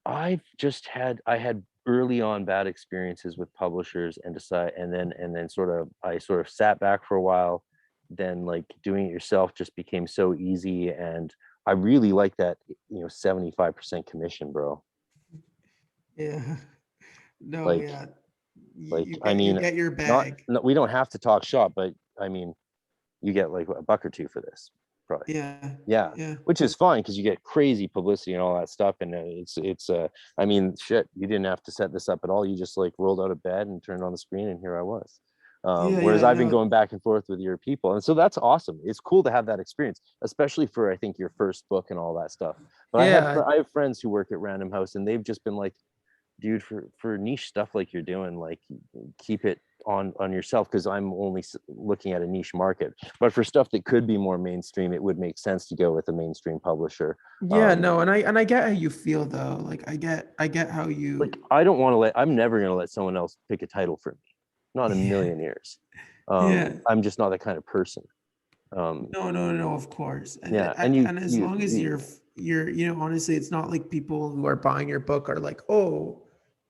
I had early on bad experiences with publishers and then I sort of sat back for a while. Then like doing it yourself just became so easy, and I really like that, you know, 75% commission, bro. Yeah. No, Like yeah. like You I get mean, your not bag. no, we don't have to talk shop, but I mean, you get like a buck or two for this, probably. Yeah. Yeah, Yeah. which is fine because you get crazy publicity and all that stuff, and it's I mean, shit, you didn't have to set this up at all. You just like rolled out of bed and turned on the screen, and here I was. Yeah, Whereas yeah, I've been no. going back and forth with your people, and so that's awesome. It's cool to have that experience, especially for I think your first book and all that stuff. But Yeah. I have friends who work at Random House, and they've just been like, dude, for niche stuff like you're doing, like keep it on yourself, because I'm only looking at a niche market. But for stuff that could be more mainstream, it would make sense to go with a mainstream publisher. Yeah, no, and I get how you feel though. Like I get how Like you I don't want to let, I'm never going to let someone else pick a title for me, not a Yeah. million years. Yeah. I'm just not that kind of person. No, no, no, of course. Yeah, and you And as you, long as you you're, you know, honestly, it's not like people who are buying your book are like, oh,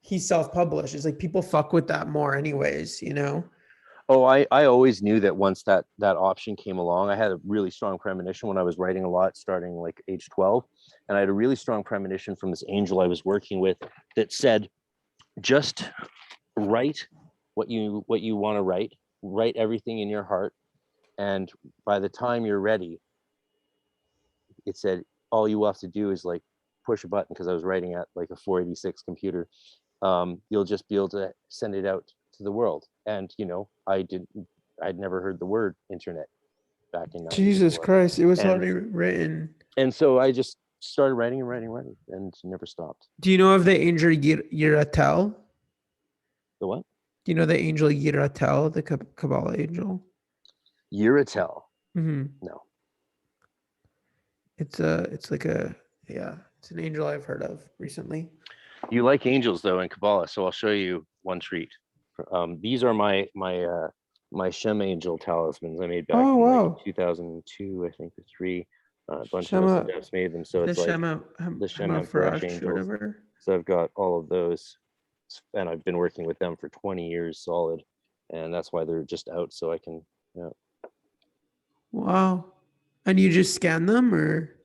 he's self-published. It's like people fuck with that more anyways, you know? Oh, I always knew that once that option came along. I had a really strong premonition when I was writing a lot, starting like age 12, and I had a really strong premonition from this angel I was working with that said, just write what you want to write everything in your heart, and by the time you're ready, it said all you will have to do is like push a button, because I was writing at like a 486 computer. You'll just be able to send it out to the world. And you know, I'd never heard the word internet back in Jesus 94. Christ, it was and already written. and so I just started writing and never stopped. Do you know of the angel Yiratel? The what? Do you know the angel Yiratel, the Kabbalah angel? Uratel? Hmm. No. It's like a, yeah, it's an angel I've heard of recently. You like angels though in Kabbalah, so I'll show you one treat. These are my Shem Angel talismans I made back Oh in like wow. 2002, I think, or three. A bunch of us Shema, adepts made them, so the it's like Shema the Shem Emperor Hemafresh, angels. whatever. So I've got all of those, and I've been working with them for 20 years solid, and that's why they're just out, so I can, you know. Wow. And you just scan them or?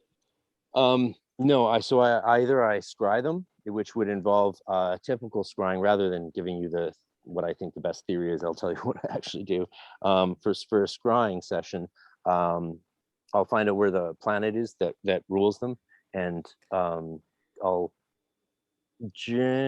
No, I either I scry them, which would involve typical scrying, rather than giving you the what I think the best theory is. I'll tell you what I actually do. For a scrying session, I'll find out where the planet is that rules them, and I'll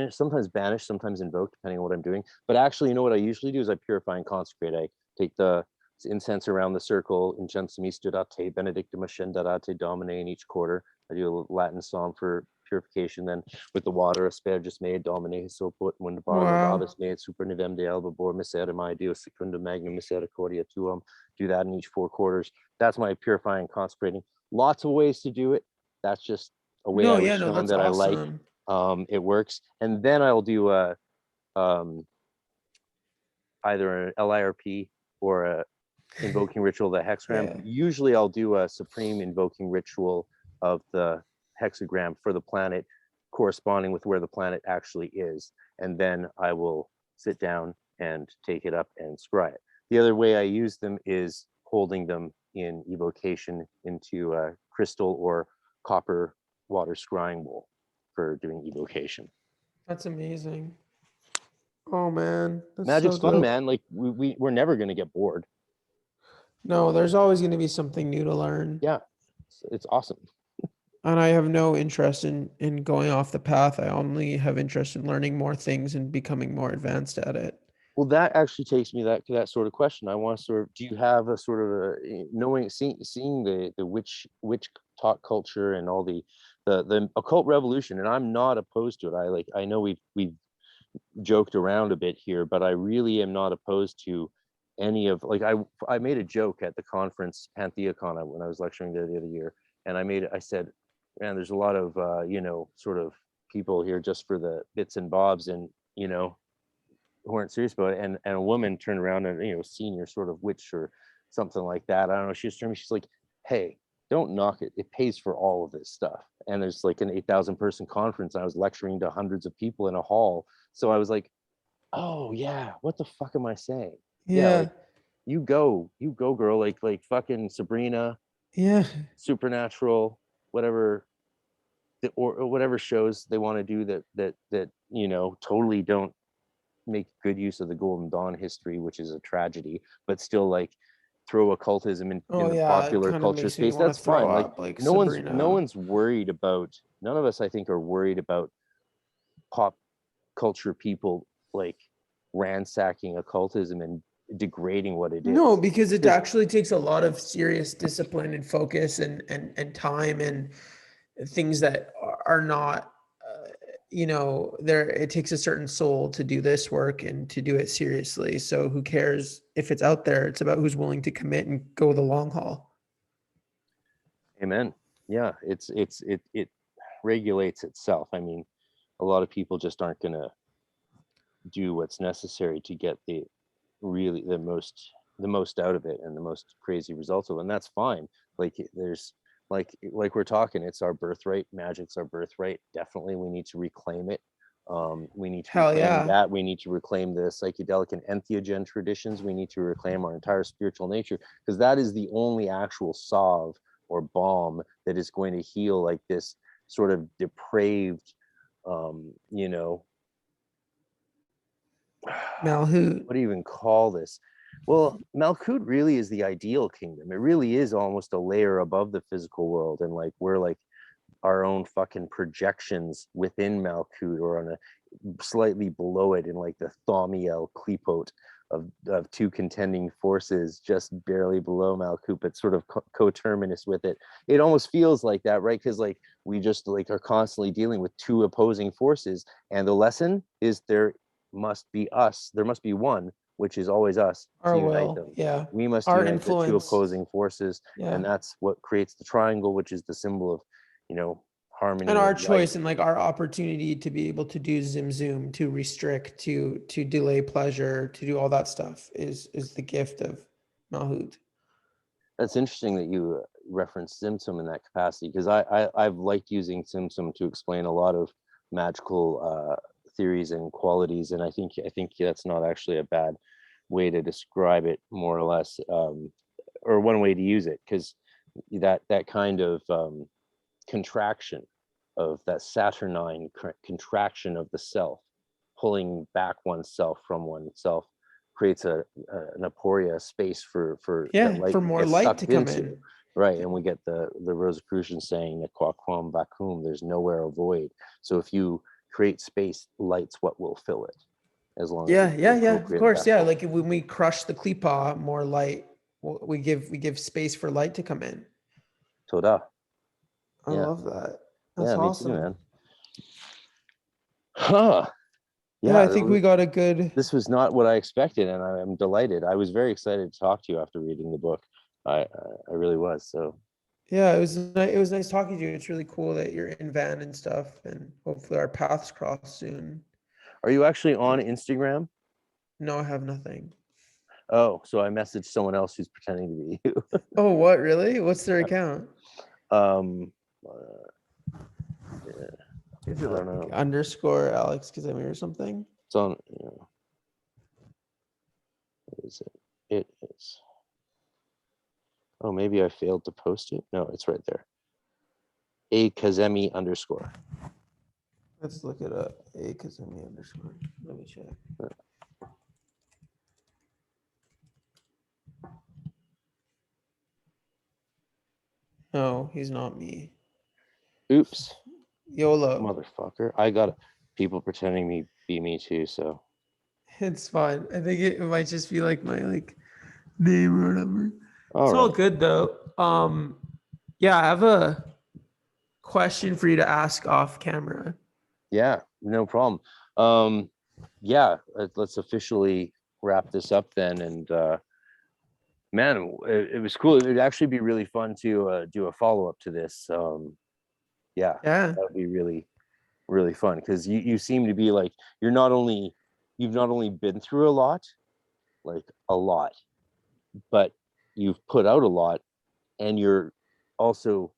sometimes banish, sometimes invoke, depending on what I'm doing. But actually, you know what I usually do is I purify and consecrate. I take the incense around the circle, incensum studate, benedictum ascenderate domine in each quarter. I do a Latin psalm for purification. Then with the water, aspergus made, domine so put, when the bar lavabis made, super nivem de albabor misera mai dio secundum magnum misericordia tuum. Do that in each 4 quarters. That's my purifying, consecrating. Lots of ways to do it. That's just a way I was shown that's that awesome. I like. It works. And then I'll do a either an LIRP or a invoking ritual, the hexagram. Yeah. Usually I'll do a supreme invoking ritual of the hexagram for the planet, corresponding with where the planet actually is. And then I will sit down and take it up and scry it. The other way I use them is holding them in evocation into a crystal or copper water scrying bowl for doing evocation. That's amazing. Oh man, that's Magic's so fun, dope. man. Like we're never going to get bored. No, there's always going to be something new to learn. Yeah, it's awesome. And I have no interest in going off the path. I only have interest in learning more things and becoming more advanced at it. Well, that actually takes me to that sort of question. I want to sort of, do you have a sort of a seeing the witch talk culture and all the occult revolution? And I'm not opposed to it. I know we've joked around a bit here, but I really am not opposed to any of, like, I made a joke at the conference PantheaCon when I was lecturing there the other year, and I said, man, there's a lot of sort of people here just for the bits and bobs, and who aren't serious about it. And a woman turned around, and senior sort of witch or something like that, I don't know, she's like, hey, don't knock it, it pays for all of this stuff. And there's like an 8,000 person conference, I was lecturing to hundreds of people in a hall, so I was like, oh yeah, what the fuck am I saying? Yeah. Like, you go girl, like fucking Sabrina, Yeah. Supernatural, whatever, or whatever shows they want to do that totally don't make good use of the Golden Dawn history, which is a tragedy, but still like throw occultism in the popular culture space. That's fine. Like no one's worried about, none of us I think are worried about pop culture people like ransacking occultism and degrading what it is. No, because it actually takes a lot of serious discipline and focus and time and things that are not there. It takes a certain soul to do this work and to do it seriously. So who cares if it's out there? It's about who's willing to commit and go the long haul. Amen. Yeah, it regulates itself. I mean, a lot of people just aren't going to do what's necessary to get the most out of it and the most crazy results of it, and that's fine. Like there's like we're talking, it's our birthright. Magic's our birthright. Definitely we need to reclaim it. We need to reclaim that. We need to reclaim the psychedelic and entheogen traditions. We need to reclaim our entire spiritual nature, because that is the only actual salve or balm that is going to heal like this sort of depraved Malhut. What do you even call this? Well, Malkut really is the ideal kingdom. It really is almost a layer above the physical world, and like we're like our own fucking projections within Malkut, or on a slightly below it in like the Thaumiel Klipot of two contending forces just barely below Malkut, but sort of coterminous with it. It almost feels like that, right? Because like we just like are constantly dealing with two opposing forces, and the lesson is there must be one, which is always us, our to unite will. them. Yeah, We must our unite influence. the two opposing forces. Yeah. And that's what creates the triangle, which is the symbol of harmony and our and choice light. And like our opportunity to be able to do zoom, to restrict, to delay pleasure, to do all that stuff is the gift of Malhut. That's interesting that you reference Simsum in that capacity, because I've liked using Simsum to explain a lot of magical theories and qualities, and I think that's not actually a bad way to describe it, more or less, or one way to use it, because that kind of contraction of that Saturnine contraction of the self, pulling back oneself from oneself, creates an aporia, space for more light to come in. Right, and we get the Rosicrucian saying that quaquam vacuum, there's nowhere a void. So if you create space, light's what will fill it, as long as of course. Yeah, like when we crush the klipa, more light we give space for light to come in. Toda. I Yeah. love that. That's Yeah, me awesome. too, man. Huh. Yeah, I think we got a good. This was not what I expected, and I'm delighted. I was very excited to talk to you after reading the book. I really was. So Yeah, it was nice talking to you. It's really cool that you're in Van and stuff, and hopefully our paths cross soon. are you actually on Instagram? No, I have nothing. Oh, so I messaged someone else who's pretending to be you. Oh, what, really? What's their account? Is it I don't know. Underscore Alex Kazemi or something? It's on. What is it? It is. Oh, maybe I failed to post it. No, it's right there. A Kazemi underscore. Let's look it up. A Kazemi underscore. Let me check. No, he's not me. Oops. YOLO. Motherfucker. I got people pretending me be me too, so It's fine. I think it might just be like my name or whatever. It's all all right. good though. Yeah, I have a question for you to ask off camera. Yeah, no problem. Yeah, let's officially wrap this up then. And man, it was cool. It would actually be really fun to do a follow-up to this. Yeah, Yeah. that would be really, really fun because you seem to be like you've not only been through a lot, but you've put out a lot, and you're also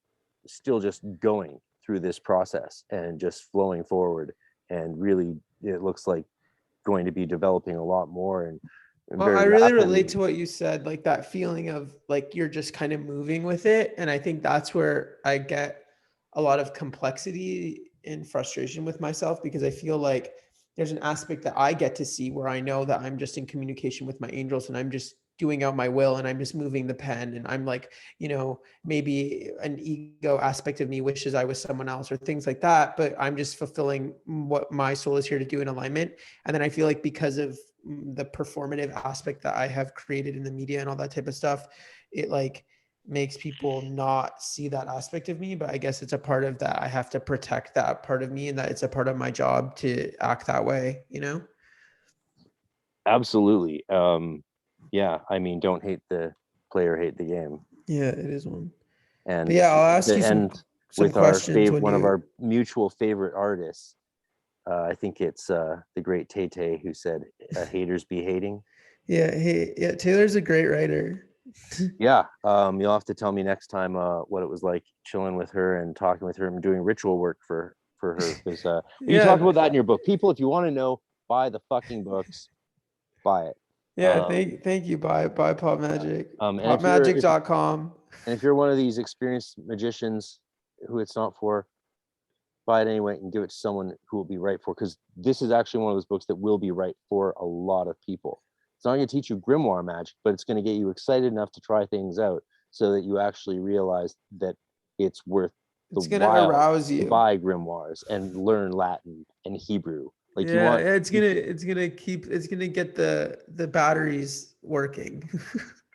still just going through this process and just flowing forward, and really it looks like going to be developing a lot more. And Well, I really relate to what you said, like that feeling of like you're just kind of moving with it. And I think that's where I get a lot of complexity and frustration with myself because I feel like there's an aspect that I get to see where I know that I'm just in communication with my angels and I'm just doing out my will and I'm just moving the pen and I'm like, maybe an ego aspect of me wishes I was someone else or things like that, but I'm just fulfilling what my soul is here to do in alignment. And then I feel like because of the performative aspect that I have created in the media and all that type of stuff, it makes people not see that aspect of me. But I guess it's a part of that. I have to protect that part of me and that it's a part of my job to act that way, Absolutely. Yeah, I mean, don't hate the player, hate the game. Yeah, it is one. And but yeah, I'll ask you some with questions one of our mutual favorite artists. I think it's the great Tay who said, "Haters be hating." Yeah, Taylor's a great writer. Yeah, you'll have to tell me next time what it was like chilling with her and talking with her and doing ritual work for her, because you talk about that in your book. People, if you want to know, buy the fucking books, buy it. Yeah, thank you. Buy Pop Magick. Popmagic.com. And if you're one of these experienced magicians who it's not for, buy it anyway and give it to someone who will be right for, because this is actually one of those books that will be right for a lot of people. It's not going to teach you grimoire magic, but it's going to get you excited enough to try things out so that you actually realize that it's worth it's going to arouse you to buy grimoires and learn Latin and Hebrew. Like it's gonna get the batteries working.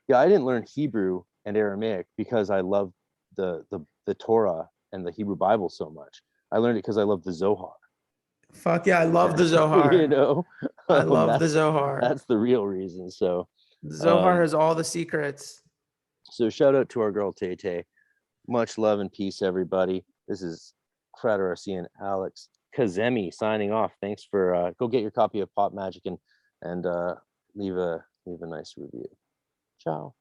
Yeah, I didn't learn Hebrew and Aramaic because I love the Torah and the Hebrew Bible so much. I learned it because I love the Zohar. Fuck yeah, I love the Zohar. I love the Zohar. That's the real reason. So the Zohar has all the secrets. So shout out to our girl Tay. Much love and peace, everybody. This is Frater and Alex Kazemi signing off. Thanks for go get your copy of Pop Magick and leave a nice review. Ciao.